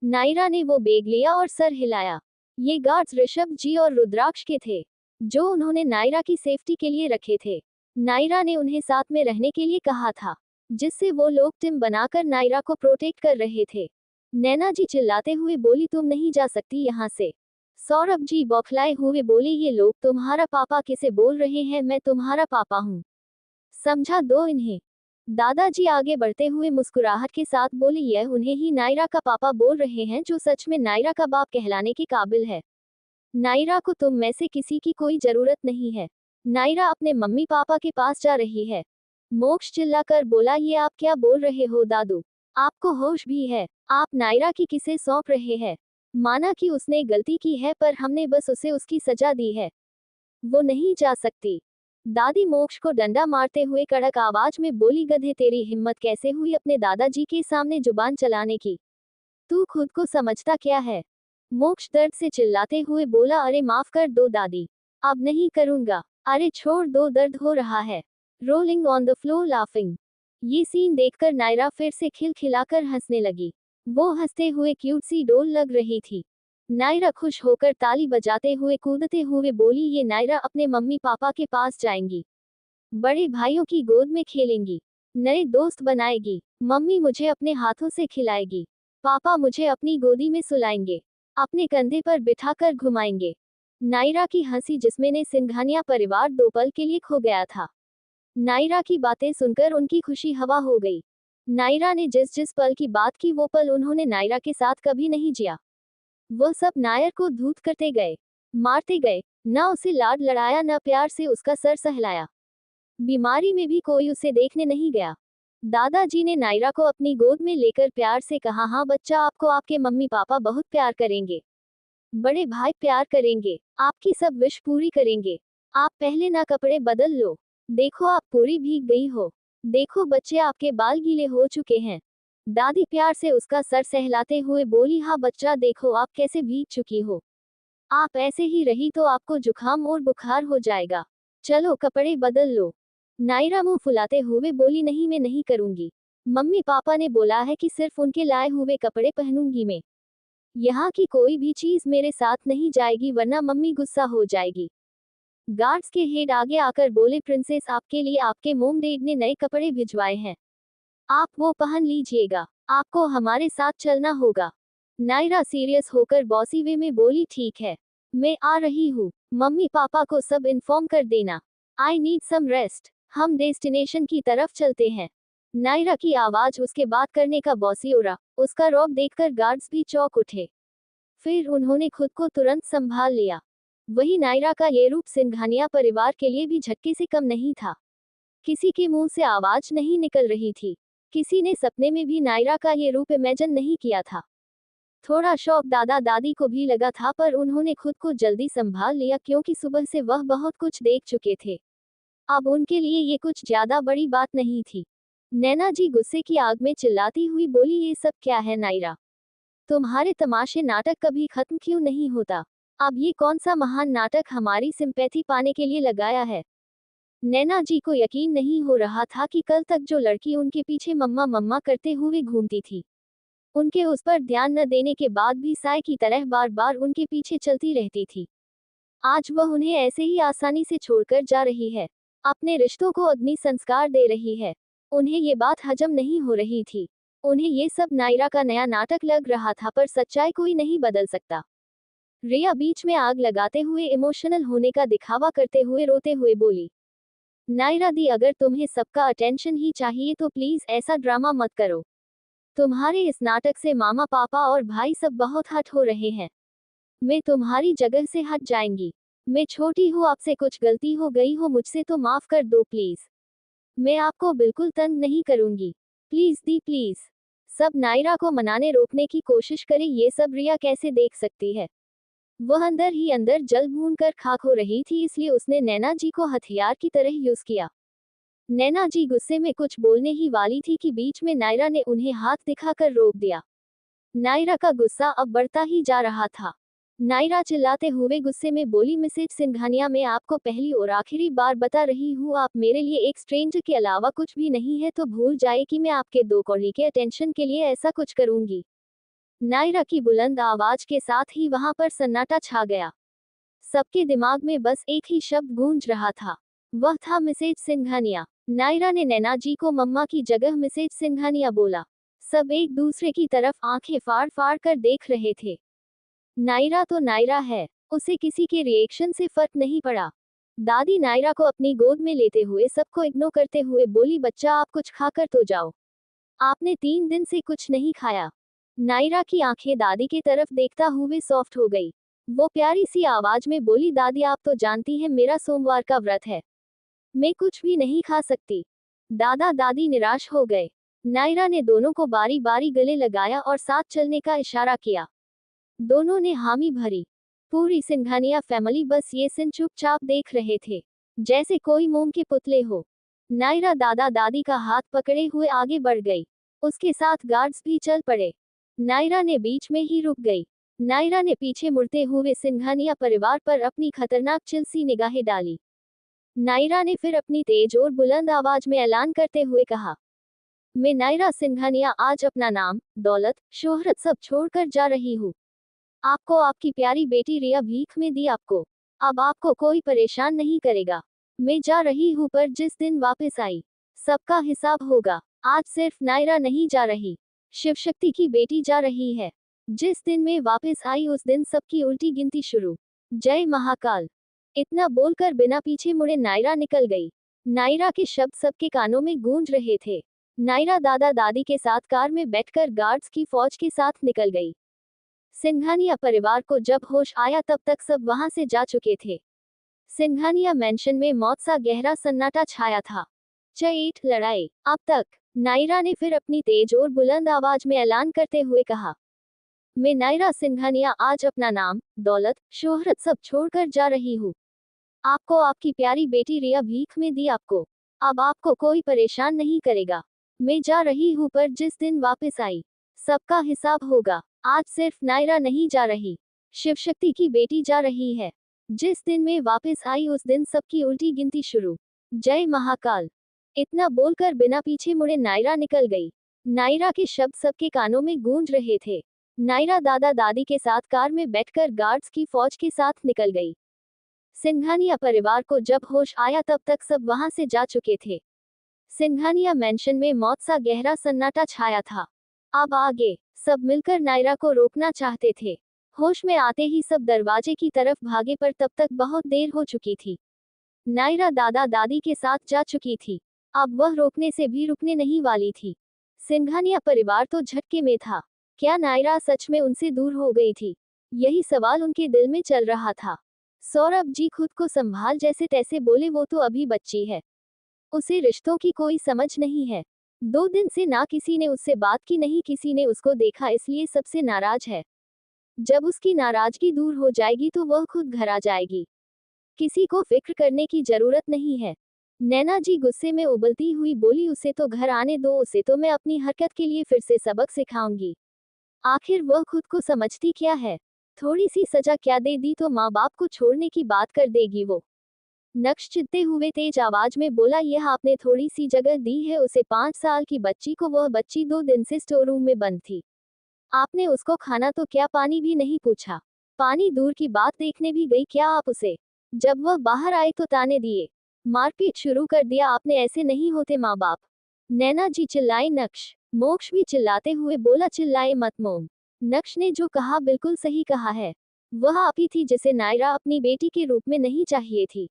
नायरा ने वो बैग लिया और सर हिलाया। ये गार्ड्स ऋषभ जी और रुद्राक्ष के थे, जो उन्होंने नायरा की सेफ्टी के लिए रखे थे। नायरा ने उन्हें साथ में रहने के लिए कहा था, जिससे वो लोग टीम बनाकर नायरा को प्रोटेक्ट कर रहे थे। नैना जी चिल्लाते हुए बोली, तुम नहीं जा सकती यहाँ से। सौरभ जी बौखलाए हुए बोले, ये लोग तुम्हारा पापा किसे बोल रहे हैं, मैं तुम्हारा पापा हूँ, समझा दो इन्हें। दादाजी आगे बढ़ते हुए मुस्कुराहट के साथ बोले, यह उन्हें ही नायरा का पापा बोल रहे हैं जो सच में नायरा का बाप कहलाने के काबिल है। नायरा को तुम में से किसी की कोई जरूरत नहीं है। नायरा अपने मम्मी पापा के पास जा रही है। मोक्ष चिल्लाकर बोला, ये आप क्या बोल रहे हो दादू, आपको होश भी है? आप नायरा की किसे सौंप रहे हैं? माना कि उसने गलती की है, पर हमने बस उसे उसकी सजा दी है, वो नहीं जा सकती। दादी मोक्ष को डंडा मारते हुए कड़क आवाज में बोली, गधे तेरी हिम्मत कैसे हुई अपने दादाजी के सामने जुबान चलाने की? तू खुद को समझता क्या है? मोक्ष दर्द से चिल्लाते हुए बोला, अरे माफ कर दो दादी, अब नहीं करूंगा। अरे छोड़ दो, दर्द हो रहा है। Rolling on the floor laughing. ये सीन देखकर नायरा फिर से खिलखिलाकर हंसने लगी। वो हंसते हुए क्यूट सी डोल लग रही थी। नायरा खुश होकर ताली बजाते हुए कूदते हुए बोली, ये नायरा अपने मम्मी पापा के पास जाएंगी, बड़े भाइयों की गोद में खेलेंगी, नए दोस्त बनाएगी, मम्मी मुझे अपने हाथों से खिलाएगी, पापा मुझे अपनी गोदी में सुलाएंगे, अपने कंधे पर बिठाकर घुमाएंगे। नायरा की हंसी जिसमें ने सिंघानिया परिवार 2 पल के लिए खो गया था। नायरा की बातें सुनकर उनकी खुशी हवा हो गई। नायरा ने जिस जिस पल की बात की, वो पल उन्होंने नायरा के साथ कभी नहीं जिया। वो सब नायर को धूत करते गए, मारते गए, न उसे लाड लड़ाया, न प्यार से उसका सर सहलाया। बीमारी में भी कोई उसे देखने नहीं गया। दादाजी ने नायरा को अपनी गोद में लेकर प्यार से कहा, हाँ बच्चा, आपको आपके मम्मी पापा बहुत प्यार करेंगे, बड़े भाई प्यार करेंगे, आपकी सब विश पूरी करेंगे। आप पहले ना कपड़े बदल लो, देखो आप पूरी भीग गई हो, देखो बच्चे आपके बाल गीले हो चुके हैं। दादी प्यार से उसका सर सहलाते हुए बोली, हाँ बच्चा, देखो आप कैसे भीग चुकी हो, आप ऐसे ही रही तो आपको जुकाम और बुखार हो जाएगा, चलो कपड़े बदल लो। नायरा मुंह फुलाते हुए बोली, नहीं मैं नहीं करूंगी, मम्मी पापा ने बोला है कि सिर्फ उनके लाए हुए कपड़े पहनूंगी मैं, यहाँ की कोई भी चीज मेरे साथ नहीं जाएगी वरना मम्मी गुस्सा हो जाएगी। गार्ड्स के हेड आगे आकर बोले, प्रिंसेस आपके लिए आपके मोम डैड ने नए कपड़े भिजवाए हैं, आप वो पहन लीजिएगा, आपको हमारे साथ चलना होगा। नायरा सीरियस होकर बॉसी वे में बोली, ठीक है, मैं आ रही हूँ, मम्मी पापा को सब इन्फॉर्म कर देना, आई नीड सम रेस्ट, हम डेस्टिनेशन की तरफ चलते हैं। नायरा की आवाज उसके बात करने का बॉसी उड़ा, उसका रौब देखकर गार्ड्स भी चौंक उठे। फिर उन्होंने खुद को तुरंत संभाल लिया। वही नायरा का ये रूप सिंघानिया परिवार के लिए भी झटके से कम नहीं था। किसी के मुंह से आवाज नहीं निकल रही थी, किसी ने सपने में भी नायरा का ये रूप इमेजिन नहीं किया था। थोड़ा शौक दादा दादी को भी लगा था, पर उन्होंने खुद को जल्दी संभाल लिया क्योंकि सुबह से वह बहुत कुछ देख चुके थे। अब उनके लिए ये कुछ ज्यादा बड़ी बात नहीं थी। नैना जी गुस्से की आग में चिल्लाती हुई बोली, ये सब क्या है नायरा, तुम्हारे तमाशे नाटक कभी खत्म क्यों नहीं होता? अब ये कौन सा महान नाटक हमारी सिंपैथी पाने के लिए लगाया है? नैना जी को यकीन नहीं हो रहा था कि कल तक जो लड़की उनके पीछे मम्मा मम्मा करते हुए घूमती थी, उनके उस पर ध्यान न देने के बाद भी साय की तरह बार बार उनके पीछे चलती रहती थी, आज वह उन्हें ऐसे ही आसानी से छोड़कर जा रही है, अपने रिश्तों को अग्नि संस्कार दे रही है। उन्हें ये बात हजम नहीं हो रही थी। उन्हें ये सब नायरा का नया नाटक लग रहा था, पर सच्चाई कोई नहीं बदल सकता। रिया बीच में आग लगाते हुए इमोशनल होने का दिखावा करते हुए रोते हुए बोली, नायरा दी, अगर तुम्हें सबका अटेंशन ही चाहिए तो प्लीज ऐसा ड्रामा मत करो। तुम्हारे इस नाटक से मामा पापा और भाई सब बहुत हट हो रहे हैं। मैं तुम्हारी जगह से हट जाएंगी। मैं छोटी हूँ, आपसे कुछ गलती हो गई हो मुझसे तो माफ कर दो प्लीज। मैं आपको बिल्कुल तंग नहीं करूंगी, प्लीज दी प्लीज। सब नायरा को मनाने रोकने की कोशिश करे, ये सब रिया कैसे देख सकती है? वह अंदर ही अंदर जल भून कर खाक हो रही थी, इसलिए उसने नैना जी को हथियार की तरह यूज किया। नैना जी गुस्से में कुछ बोलने ही वाली थी कि बीच में नायरा ने उन्हें हाथ दिखाकर रोक दिया। नायरा का गुस्सा अब बढ़ता ही जा रहा था। नायरा चिल्लाते हुए गुस्से में बोली, मिसेज सिंघानिया, मैं आपको पहली और आखिरी बार बता रही हूँ, आप मेरे लिए एक स्ट्रेंजर के अलावा कुछ भी नहीं है, तो भूल जाए कि मैं आपके 2 कौड़ी के अटेंशन के लिए ऐसा कुछ करूंगी। नायरा की बुलंद आवाज के साथ ही वहां पर सन्नाटा छा गया। सबके दिमाग में बस एक ही शब्द गूंज रहा था, वह था मिसेज सिंघानिया। नायरा ने नैना जी को मम्मा की जगह मिसेज सिंघानिया बोला। सब एक दूसरे की तरफ आंखें फाड़ फाड़ कर देख रहे थे। नायरा तो नायरा है, उसे किसी के रिएक्शन से फर्क नहीं पड़ा। दादी नायरा को अपनी गोद में लेते हुए सबको इग्नोर करते हुए बोली, बच्चा आप कुछ खाकर तो जाओ, आपने 3 दिन से कुछ नहीं खाया। नायरा की आंखें दादी की तरफ देखता हुए सॉफ्ट हो गई। वो प्यारी सी आवाज में बोली, दादी आप तो जानती हैं मेरा सोमवार का व्रत है, मैं कुछ भी नहीं खा सकती। दादा दादी निराश हो गए। नायरा ने दोनों को बारी बारी गले लगाया और साथ चलने का इशारा किया। दोनों ने हामी भरी। पूरी सिंघानिया फैमिली बस ये सीन चुपचाप देख रहे थे, जैसे कोई मोम के पुतले हो। नायरा दादा दादी का हाथ पकड़े हुए आगे बढ़ गई, उसके साथ गार्ड्स भी चल पड़े। नायरा ने बीच में ही रुक गई। नायरा ने पीछे मुड़ते हुए सिंघानिया परिवार पर अपनी खतरनाक चिलसी निगाहें डाली। नायरा ने फिर अपनी तेज और बुलंद आवाज में ऐलान करते हुए कहा, मैं नायरा सिंघानिया आज अपना नाम, दौलत, शोहरत सब छोड़कर जा रही हूँ। आपको आपकी प्यारी बेटी रिया भीख में दी आपको। अब आपको कोई परेशान नहीं करेगा। मैं जा रही हूँ, पर जिस दिन वापस आई, सबका हिसाब होगा। आज सिर्फ नायरा नहीं जा रही, शिवशक्ति की बेटी जा रही है। जिस दिन मैं वापस आई उस दिन सबकी उल्टी गिनती शुरू। जय महाकाल। इतना बोलकर बिना पीछे मुड़े नायरा निकल गई। नायरा के शब्द सबके कानों में गूंज रहे थे। नायरा दादा दादी के साथ कार में बैठकर गार्ड्स की फौज के साथ निकल गई। सिंघानिया परिवार को जब होश आया तब तक सब वहां से जा चुके थे। सिंघानिया मैंशन में मौत सा गहरा सन्नाटा छाया था। चईट लड़ाई। अब तक। नायरा ने फिर अपनी तेज और बुलंद आवाज में ऐलान करते हुए कहा, मैं नायरा सिंघानिया आज अपना नाम, दौलत, शोहरत सब छोड़कर जा रही हूँ। आपको आपकी प्यारी बेटी रिया भीख में दी आपको। अब आपको कोई परेशान नहीं करेगा। मैं जा रही हूँ, पर जिस दिन वापस आई, सबका हिसाब होगा। आज सिर्फ नायरा नहीं जा रही, शिवशक्ति की बेटी जा रही है। जिस दिन मैं वापस आई उस दिन सबकी उल्टी गिनती शुरू। जय महाकाल। इतना बोलकर बिना पीछे मुड़े नायरा निकल गई। नायरा के शब्द सबके कानों में गूंज रहे थे। नायरा दादा दादी के साथ कार में बैठकर गार्ड्स की फौज के साथ निकल गई। सिंघानिया परिवार को जब होश आया तब तक सब वहां से जा चुके थे। सिंघानिया मैंशन में मौत सा गहरा सन्नाटा छाया था। अब आगे। सब मिलकर नायरा को रोकना चाहते थे। होश में आते ही सब दरवाजे की तरफ भागे, पर तब तक बहुत देर हो चुकी थी। नायरा दादा दादी के साथ जा चुकी थी। अब वह रोकने से भी रुकने नहीं वाली थी। सिंघानिया परिवार तो झटके में था। क्या नायरा सच में उनसे दूर हो गई थी? यही सवाल उनके दिल में चल रहा था। सौरभ जी खुद को संभाल जैसे तैसे बोले, वो तो अभी बच्ची है, उसे रिश्तों की कोई समझ नहीं है। 2 दिन से ना किसी ने उससे बात की, नहीं किसी ने उसको देखा, इसलिए सबसे नाराज है। जब उसकी नाराजगी दूर हो जाएगी तो वह खुद घर आ जाएगी। किसी को फिक्र करने की जरूरत नहीं है। नैना जी गुस्से में उबलती हुई बोली, उसे तो घर आने दो, उसे तो मैं अपनी हरकत के लिए फिर से सबक सिखाऊंगी। आखिर वह खुद को समझती क्या है? थोड़ी सी सजा क्या दे दी तो माँ बाप को छोड़ने की बात कर देगी वो। नक्श चिढ़ते हुए तेज आवाज में बोला, यह आपने थोड़ी सी जगह दी है उसे, 5 साल की बच्ची को। वह बच्ची 2 दिन से स्टोर रूम में बंद थी। आपने उसको खाना तो क्या, पानी भी नहीं पूछा? पानी दूर की बात, देखने भी गई क्या आप उसे? जब वह बाहर आई तो ताने दिए, मारपीट शुरू कर दिया आपने। ऐसे नहीं होते माँ बाप। नैना जी चिल्लाई। नक्श। मोक्ष भी चिल्लाते हुए बोला, चिल्लाए मत मोम। नक्श ने जो कहा बिल्कुल सही कहा है। वह आप ही थी जिसे नायरा अपनी बेटी के रूप में नहीं चाहिए थी।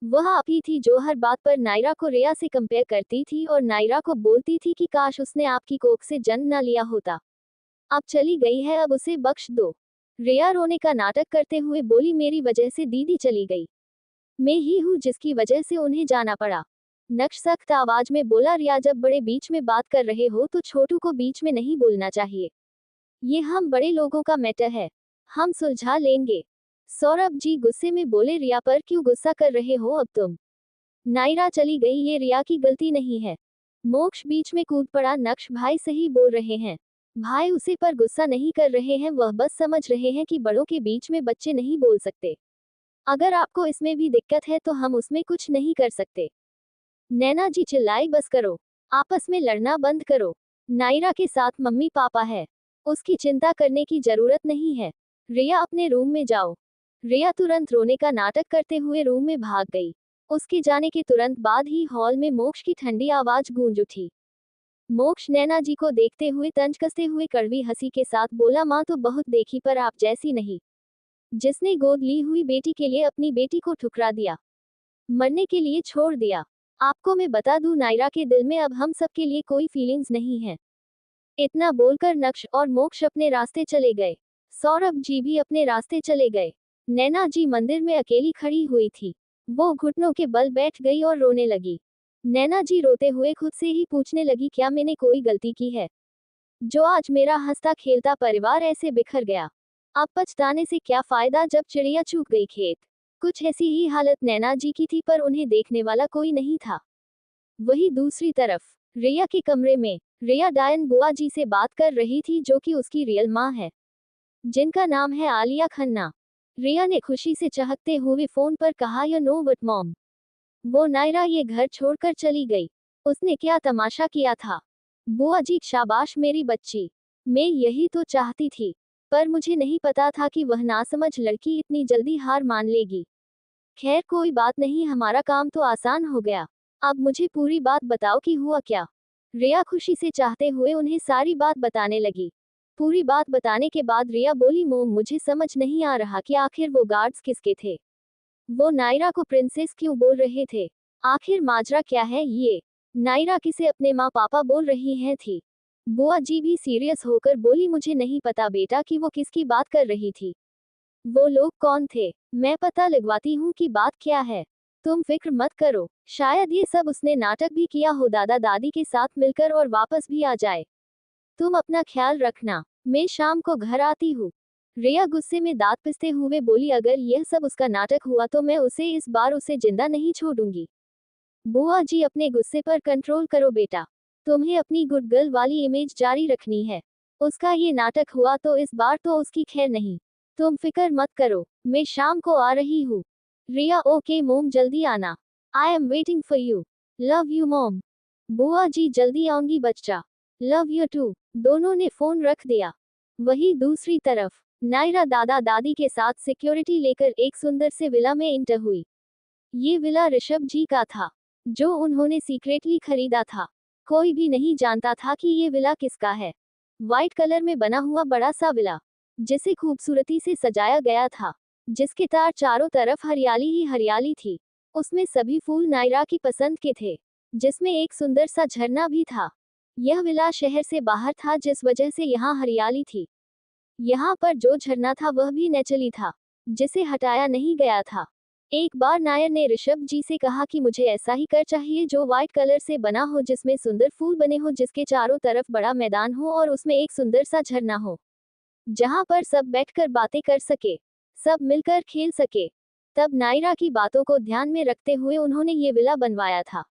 वह आप ही थी जो हर बात पर नायरा को रिया से कंपेयर करती थी और नायरा को बोलती थी कि काश उसने आपकी कोख से जन्म न लिया होता। अब चली गई है, अब उसे बख्श दो। रिया रोने का नाटक करते हुए बोली, मेरी वजह से दीदी चली गई, मैं ही हूँ जिसकी वजह से उन्हें जाना पड़ा। नक्श सख्त आवाज में बोला, रिया जब बड़े बीच में बात कर रहे हो तो छोटू को बीच में नहीं बोलना चाहिए। ये हम बड़े लोगों का मैटर है, हम सुलझा लेंगे। सौरभ जी गुस्से में बोले, रिया पर क्यों गुस्सा कर रहे हो अब तुम? नायरा चली गई, ये रिया की गलती नहीं है। मोक्ष बीच में कूद पड़ा, नक्श भाई सही बोल रहे हैं। भाई उसे पर गुस्सा नहीं कर रहे हैं, वह बस समझ रहे हैं कि बड़ों के बीच में बच्चे नहीं बोल सकते। अगर आपको इसमें भी दिक्कत है तो हम उसमें कुछ नहीं कर सकते। नैना जी चिल्लाई, बस करो, आपस में लड़ना बंद करो। नायरा के साथ मम्मी पापा है, उसकी चिंता करने की जरूरत नहीं है। रिया अपने रूम में जाओ। रिया तुरंत रोने का नाटक करते हुए रूम में भाग गई। उसके जाने के तुरंत बाद ही हॉल में मोक्ष की ठंडी आवाज गूंज उठी। मोक्ष नैना जी को देखते हुए तंज कसते हुए कड़वी हंसी के साथ बोला, माँ तो बहुत देखी पर आप जैसी नहीं, जिसने गोद ली हुई बेटी के लिए अपनी बेटी को ठुकरा दिया, मरने के लिए छोड़ दिया। आपको मैं बता दूं, नायरा के दिल में अब हम सब के लिए कोई फीलिंग्स नहीं है। इतना बोलकर नक्श और मोक्ष अपने रास्ते चले गए। सौरभ जी भी अपने रास्ते चले गए। नैना जी मंदिर में अकेली खड़ी हुई थी। वो घुटनों के बल बैठ गई और रोने लगी। नैना जी रोते हुए खुद से ही पूछने लगी, क्या मैंने कोई गलती की है जो आज मेरा हंसता खेलता परिवार ऐसे बिखर गया। अब पछताने से क्या फायदा जब चिड़िया चूक गई खेत। कुछ ऐसी ही हालत नैना जी की थी, पर उन्हें देखने वाला कोई नहीं था। वही दूसरी तरफ रिया के कमरे में रिया डायन बुआ जी से बात कर रही थी, जो कि उसकी रियल माँ है, जिनका नाम है आलिया खन्ना। रिया ने खुशी से चहकते हुए फोन पर कहा, यू नो व्हाट मॉम, वो नायरा ये घर छोड़कर चली गई। उसने क्या तमाशा किया था। बुआ जी शाबाश मेरी बच्ची, मैं यही तो चाहती थी, पर मुझे नहीं पता था कि वह नासमझ लड़की इतनी जल्दी हार मान लेगी। खैर कोई बात नहीं, हमारा काम तो आसान हो गया। अब मुझे पूरी बात बताओ कि हुआ क्या। रिया खुशी से चाहते हुए उन्हें सारी बात बताने लगी। पूरी बात बताने के बाद रिया बोली, मोम मुझे समझ नहीं आ रहा कि आखिर वो गार्ड्स किसके थे। वो नायरा को प्रिंसेस क्यों बोल रहे थे। आखिर माजरा क्या है ये। नायरा किसे अपने माँ पापा बोल रही हैं थी। बुआ जी भी सीरियस होकर बोली, मुझे नहीं पता बेटा कि वो किसकी बात कर रही थी। वो लोग कौन थे, मैं पता लगवाती हूँ कि बात क्या है। तुम फिक्र मत करो, शायद ये सब उसने नाटक भी किया हो दादा दादी के साथ मिलकर और वापस भी आ जाए। तुम अपना ख्याल रखना, मैं शाम को घर आती हूँ। रिया गुस्से में दांत पिसते हुए बोली, अगर यह सब उसका नाटक हुआ तो मैं इस बार उसे जिंदा नहीं छोड़ूंगी। बुआ जी अपने गुस्से पर कंट्रोल करो बेटा, तुम्हें अपनी गुड गर्ल वाली इमेज जारी रखनी है। उसका ये नाटक हुआ तो इस बार तो उसकी खैर नहीं। तुम फिक्र मत करो, मैं शाम को आ रही हूँ। रिया, ओके मोम जल्दी आना, I am waiting for you. Love you mom. बुआ जी जल्दी आऊंगी बच्चा। Love you too. दोनों ने फोन रख दिया। वही दूसरी तरफ नायरा दादा दादी के साथ सिक्योरिटी लेकर एक सुंदर से विला में इंटर हुई। ये विला ऋषभ जी का था, जो उन्होंने सीक्रेटली खरीदा था। कोई भी नहीं जानता था कि ये विला किसका है। व्हाइट कलर में बना हुआ बड़ा सा विला, जिसे खूबसूरती से सजाया गया था, जिसके तार चारों तरफ हरियाली ही हरियाली थी। उसमें सभी फूल नायरा की पसंद के थे, जिसमें एक सुंदर सा झरना भी था। यह विला शहर से बाहर था, जिस वजह से यहाँ हरियाली थी। यहाँ पर जो झरना था वह भी नेचुरली था, जिसे हटाया नहीं गया था। एक बार नायर ने ऋषभ जी से कहा कि मुझे ऐसा ही कर चाहिए जो व्हाइट कलर से बना हो, जिसमें सुंदर फूल बने हो, जिसके चारों तरफ बड़ा मैदान हो और उसमें एक सुंदर सा झरना हो, जहाँ पर सब बैठकर बातें कर सके, सब मिलकर खेल सके। तब नायरा की बातों को ध्यान में रखते हुए उन्होंने ये विला बनवाया था,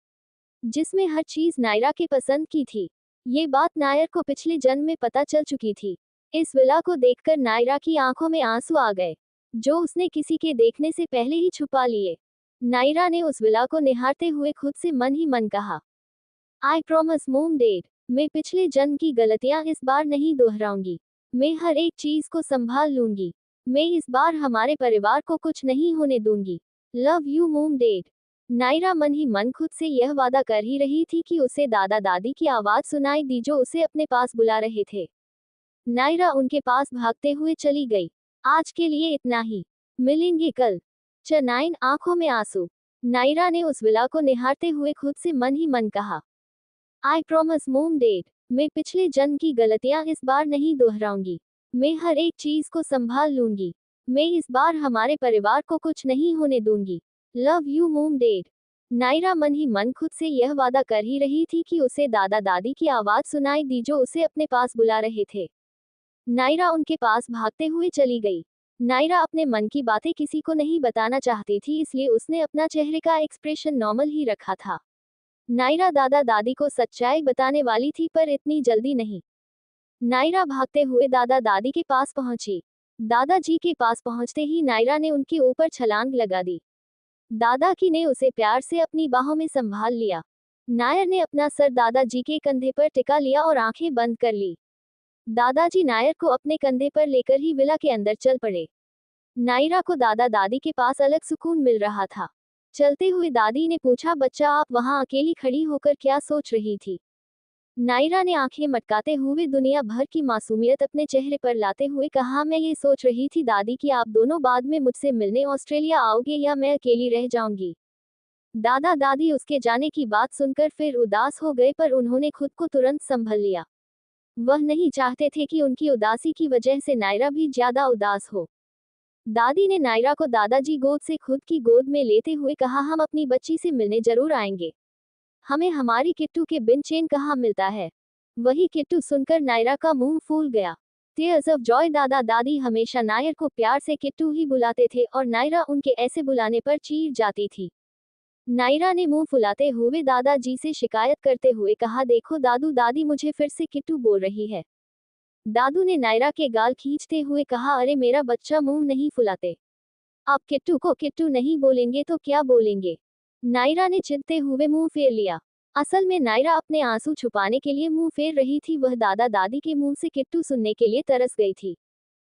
जिसमें हर चीज नायरा के पसंद की थी। ये बात नायर को पिछले जन्म में पता चल चुकी थी। इस विला को देखकर नायरा की आंखों में आंसू आ गए, जो उसने किसी के देखने से पहले ही छुपा लिए। नायरा ने उस विला को निहारते हुए खुद से मन ही मन कहा, आई प्रॉमिस मोम डैड, मैं पिछले जन्म की गलतियां इस बार नहीं दोहराऊंगी। मैं हर एक चीज को संभाल लूंगी। मैं इस बार हमारे परिवार को कुछ नहीं होने दूंगी। Love you mom dad. Naira मन ही मन खुद से यह वादा कर ही रही थी कि उसे दादा दादी की आवाज सुनाई दी, जो उसे अपने पास बुला रहे थे। नायरा उनके पास भागते हुए चली गई। आज के लिए इतना ही, मिलेंगे कल। चनाइन आंखों में आंसू। नायरा ने उस विला को निहारते हुए खुद से मन ही मन कहा, आई प्रॉमिस मोम डैड, मैं पिछले जन्म की गलतियां इस बार नहीं दोहराऊंगी। मैं हर एक चीज को संभाल लूंगी। मैं इस बार हमारे परिवार को कुछ नहीं होने दूंगी। Love you mom dad. Naira मन ही मन खुद से यह वादा कर ही रही थी कि उसे दादा दादी की आवाज सुनाई दी, जो उसे अपने पास बुला रहे थे। नायरा उनके पास भागते हुए चली गई। नायरा अपने मन की बातें किसी को नहीं बताना चाहती थी, इसलिए उसने अपना चेहरे का एक्सप्रेशन नॉर्मल ही रखा था। नायरा दादा दादी को सच्चाई बताने वाली थी, पर इतनी जल्दी नहीं। नायरा भागते हुए दादा दादी के पास पहुंची। दादाजी के पास पहुंचते ही नायरा ने उनके ऊपर छलांग लगा दी। दादाजी ने उसे प्यार से अपनी बाहों में संभाल लिया। नायर ने अपना सर दादाजी के कंधे पर टिका लिया और आंखें बंद कर ली। दादाजी नायर को अपने कंधे पर लेकर ही विला के अंदर चल पड़े। नायरा को दादा दादी के पास अलग सुकून मिल रहा था। चलते हुए दादी ने पूछा, बच्चा आप वहां अकेली खड़ी होकर क्या सोच रही थी? नायरा ने आंखें मटकाते हुए दुनिया भर की मासूमियत अपने चेहरे पर लाते हुए कहा, मैं ये सोच रही थी दादी कि आप दोनों बाद में मुझसे मिलने ऑस्ट्रेलिया आओगे या मैं अकेली रह जाऊंगी। दादा दादी उसके जाने की बात सुनकर फिर उदास हो गए, पर उन्होंने खुद को तुरंत संभल लिया। वह नहीं चाहते थे कि उनकी उदासी की वजह से नायरा भी ज्यादा उदास हो। दादी ने नायरा को दादाजी गोद से खुद की गोद में लेते हुए कहा, हम अपनी बच्ची से मिलने जरूर आएंगे। हमें हमारी किट्टू के बिन चैन कहाँ मिलता है। वही किट्टू सुनकर नायरा का मुंह फूल गया। Tears of Joy. दादा दादी हमेशा नायर को प्यार से किट्टू ही बुलाते थे और नायरा उनके ऐसे बुलाने पर चीर जाती थी। नायरा ने मुंह फुलाते हुए दादाजी से शिकायत करते हुए कहा, देखो दादू दादी मुझे फिर से किट्टू बोल रही है। दादू ने नायरा के गाल खींचते हुए कहा, अरे मेरा बच्चा मुंह नहीं फुलाते। आप किट्टू को किट्टू नहीं बोलेंगे तो क्या बोलेंगे? नायरा ने चिढ़ते हुए मुंह फेर लिया। असल में नायरा अपने आंसू छुपाने के लिए मुंह फेर रही थी। वह दादा दादी के मुंह से किट्टू सुनने के लिए तरस गई थी,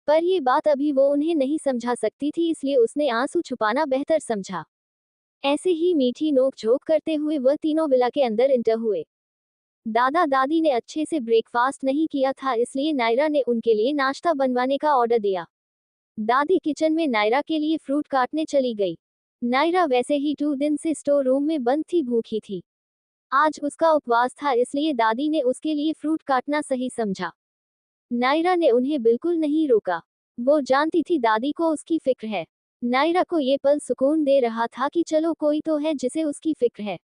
पर ये बात अभी वो उन्हें नहीं समझा सकती थी, इसलिए उसने आंसू छुपाना बेहतर समझा। ऐसे ही मीठी नोक झोंक करते हुए वह तीनों विला के अंदर इंटर हुए। दादा दादी ने अच्छे से ब्रेकफास्ट नहीं किया था, इसलिए नायरा ने उनके लिए नाश्ता बनवाने का ऑर्डर दिया। दादी किचन में नायरा के लिए फ्रूट काटने चली गई। नायरा वैसे ही 2 दिन से स्टोर रूम में बंद थी, भूखी थी। आज उसका उपवास था, इसलिए दादी ने उसके लिए फ्रूट काटना सही समझा। नायरा ने उन्हें बिल्कुल नहीं रोका। वो जानती थी दादी को उसकी फिक्र है। नायरा को ये पल सुकून दे रहा था कि चलो कोई तो है जिसे उसकी फिक्र है।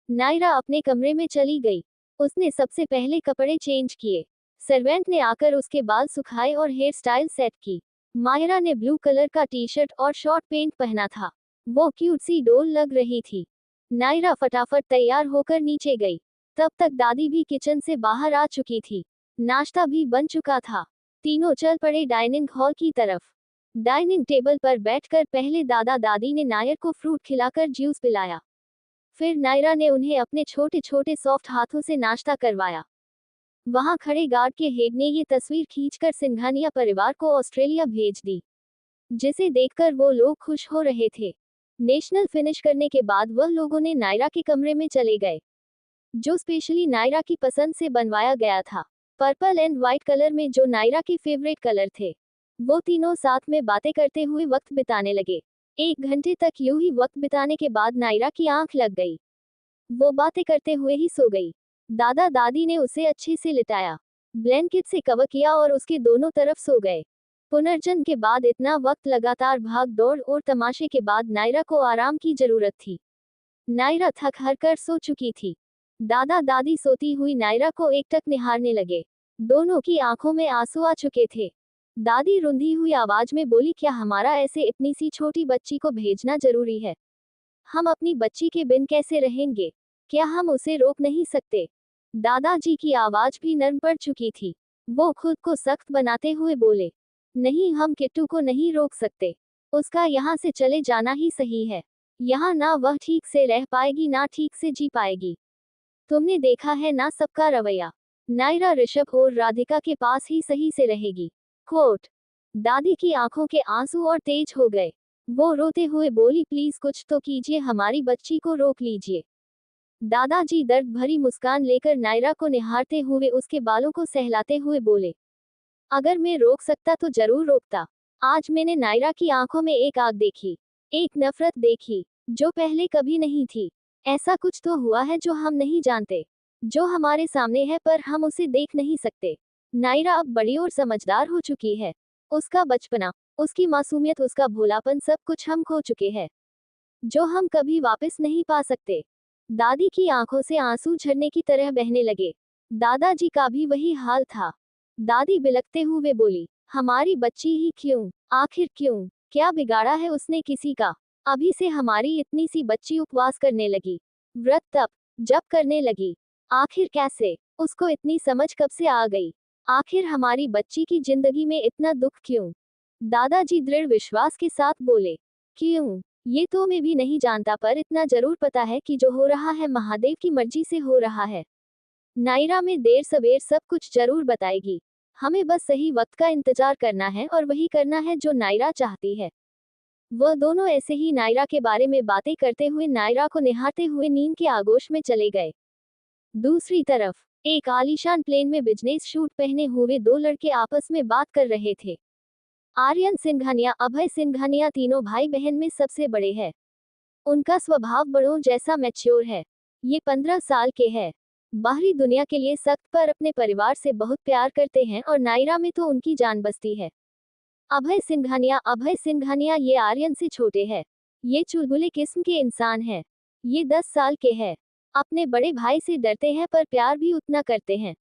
नायरा अपने कमरे में चली गई। उसने सबसे पहले कपड़े चेंज किए। सर्वेंट ने आकर उसके बाल सुखाए और हेयर स्टाइल सेट की। मायरा ने ब्लू कलर का टी शर्ट और शॉर्ट पैंट पहना था। वो क्यूट सी डोल लग रही थी। नायरा फटाफट तैयार होकर नीचे गई। तब तक दादी भी किचन से बाहर आ चुकी थी। नाश्ता भी बन चुका था। तीनों चल पड़े डाइनिंग हॉल की तरफ। डाइनिंग टेबल पर बैठकर पहले दादा दादी ने नायर को फ्रूट खिलाकर जूस पिलाया। फिर नायरा ने उन्हें अपने छोटे छोटे सॉफ्ट हाथों से नाश्ता करवाया। वहां खड़े गार्ड के हेड ने ये तस्वीर खींचकर सिंघानिया परिवार को ऑस्ट्रेलिया भेज दी, जिसे देखकर वो लोग खुश हो रहे थे। नेशनल फिनिश करने के बाद वह लोगों ने नायरा के कमरे में चले गए, जो स्पेशली नायरा की पसंद से बनवाया गया था। पर्पल एंड व्हाइट कलर में जो नायरा के फेवरेट कलर थे। वो तीनों साथ में बातें करते हुए वक्त बिताने लगे। 1 घंटे तक यूं ही वक्त बिताने के बाद नायरा की आंख लग गई। वो बातें करते हुए ही सो गई। दादा दादी ने उसे अच्छे से लिटाया, ब्लैंकेट से कवर किया और उसके दोनों तरफ सो गए। पुनर्जन्म के बाद इतना वक्त लगातार भाग दौड़ और तमाशे के बाद नायरा को आराम की जरूरत थी। नायरा थक हार कर सो चुकी थी। दादा दादी सोती हुई नायरा को एकटक निहारने लगे। दोनों की आंखों में आंसू आ चुके थे। दादी रुंधी हुई आवाज में बोली, क्या हमारा ऐसे इतनी सी छोटी बच्ची को भेजना जरूरी है? हम अपनी बच्ची के बिन कैसे रहेंगे? क्या हम उसे रोक नहीं सकते? दादाजी की आवाज भी नरम पड़ चुकी थी। वो खुद को सख्त बनाते हुए बोले, नहीं, हम किट्टू को नहीं रोक सकते। उसका यहाँ से चले जाना ही सही है। यहाँ ना वह ठीक से रह पाएगी ना ठीक से जी पाएगी। तुमने देखा है ना सबका रवैया। नायरा ऋषभ और राधिका के पास ही सही से रहेगी। कोट। दादी की आंखों के आंसू और तेज हो गए। वो रोते हुए बोली, प्लीज कुछ तो कीजिए, हमारी बच्ची को रोक लीजिए। दादाजी दर्द भरी मुस्कान लेकर नायरा को निहारते हुए उसके बालों को सहलाते हुए बोले, अगर मैं रोक सकता तो जरूर रोकता। आज मैंने नायरा की आंखों में एक आग देखी, एक नफरत देखी, जो पहले कभी नहीं थी। ऐसा कुछ तो हुआ है जो हम नहीं जानते, जो हमारे सामने है पर हम उसे देख नहीं सकते। नायरा अब बड़ी और समझदार हो चुकी है। उसका बचपना, उसकी मासूमियत, उसका भोलापन, सब कुछ हम खो चुके हैं, जो हम कभी वापस नहीं पा सकते। दादी की आंखों से आंसू झरने की तरह बहने लगे। दादाजी का भी वही हाल था। दादी बिलखते हुए बोली, हमारी बच्ची ही क्यों? आखिर क्यों? क्या बिगाड़ा है उसने किसी का? अभी से हमारी इतनी सी बच्ची उपवास करने लगी, व्रत तप जप करने लगी। आखिर कैसे? उसको इतनी समझ कब से आ गई? आखिर हमारी बच्ची की जिंदगी में इतना दुख क्यों? दादाजी दृढ़ विश्वास के साथ बोले। क्यों? ये तो मैं भी नहीं जानता, पर इतना जरूर पता है कि जो हो रहा है महादेव की मर्जी से हो रहा है। नायरा में देर सवेर सब कुछ जरूर बताएगी। हमें बस सही वक्त का इंतजार करना है और वही करना है जो नायरा चाहती है। वह दोनों ऐसे ही नायरा के बारे में बातें करते हुए नायरा को निहारते हुए नींद के आगोश में चले गए। दूसरी तरफ एक आलीशान प्लेन में बिजनेस शूट पहने हुए दो लड़के आपस में बात कर रहे थे। आर्यन सिंघानिया, अभय सिंघानिया तीनों भाई बहन में सबसे बड़े हैं। उनका स्वभाव बड़ों जैसा मैच्योर है। ये 15 साल के हैं। बाहरी दुनिया के लिए सख्त पर अपने परिवार से बहुत प्यार करते हैं और नायरा में तो उनकी जान बसती है। अभय सिंघानिया ये आर्यन से छोटे हैं। ये चुलबुले किस्म के इंसान हैं। ये 10 साल के हैं। अपने बड़े भाई से डरते हैं पर प्यार भी उतना करते हैं।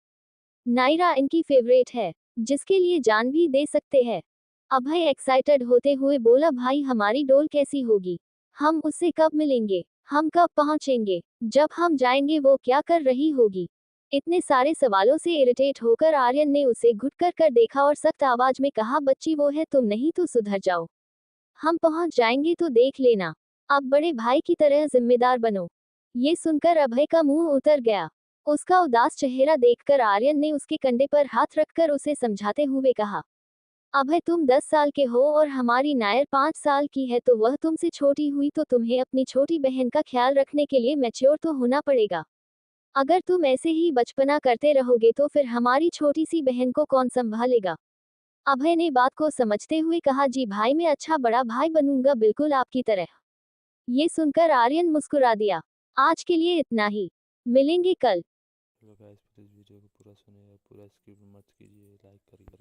नायरा इनकी फेवरेट है, जिसके लिए जान भी दे सकते हैं। अभय एक्साइटेड होते हुए बोला, भाई हमारी डोल कैसी होगी? हम उससे कब मिलेंगे? हम कब पहुंचेंगे? जब हम जाएंगे वो क्या कर रही होगी? इतने सारे सवालों से इरिटेट होकर आर्यन ने उसे घुट कर देखा और सख्त आवाज में कहा, बच्ची वो है, तुम नहीं तो सुधर जाओ। हम पहुंच जाएंगे तो देख लेना। अब बड़े भाई की तरह जिम्मेदार बनो। ये सुनकर अभय का मुंह उतर गया। उसका उदास चेहरा देखकर आर्यन ने उसके कंधे पर हाथ रखकर उसे समझाते हुए कहा, अभय तुम 10 साल के हो और हमारी नायर 5 साल की है, तो वह तुमसे छोटी हुई तो तुम्हें अपनी छोटी बहन का ख्याल रखने के लिए मैच्योर तो होना पड़ेगा। अगर तुम ऐसे ही बचपना करते रहोगे तो फिर हमारी छोटी सी बहन को कौन संभालेगा? अभय ने बात को समझते हुए कहा, जी भाई, मैं अच्छा बड़ा भाई बनूंगा, बिल्कुल आपकी तरह। ये सुनकर आर्यन मुस्कुरा दिया। आज के लिए इतना ही। मिलेंगे कल। हेलो गाइस, प्लीज़ वीडियो को पूरा सुनिए, पूरा स्किप मत कीजिए, लाइक करिए।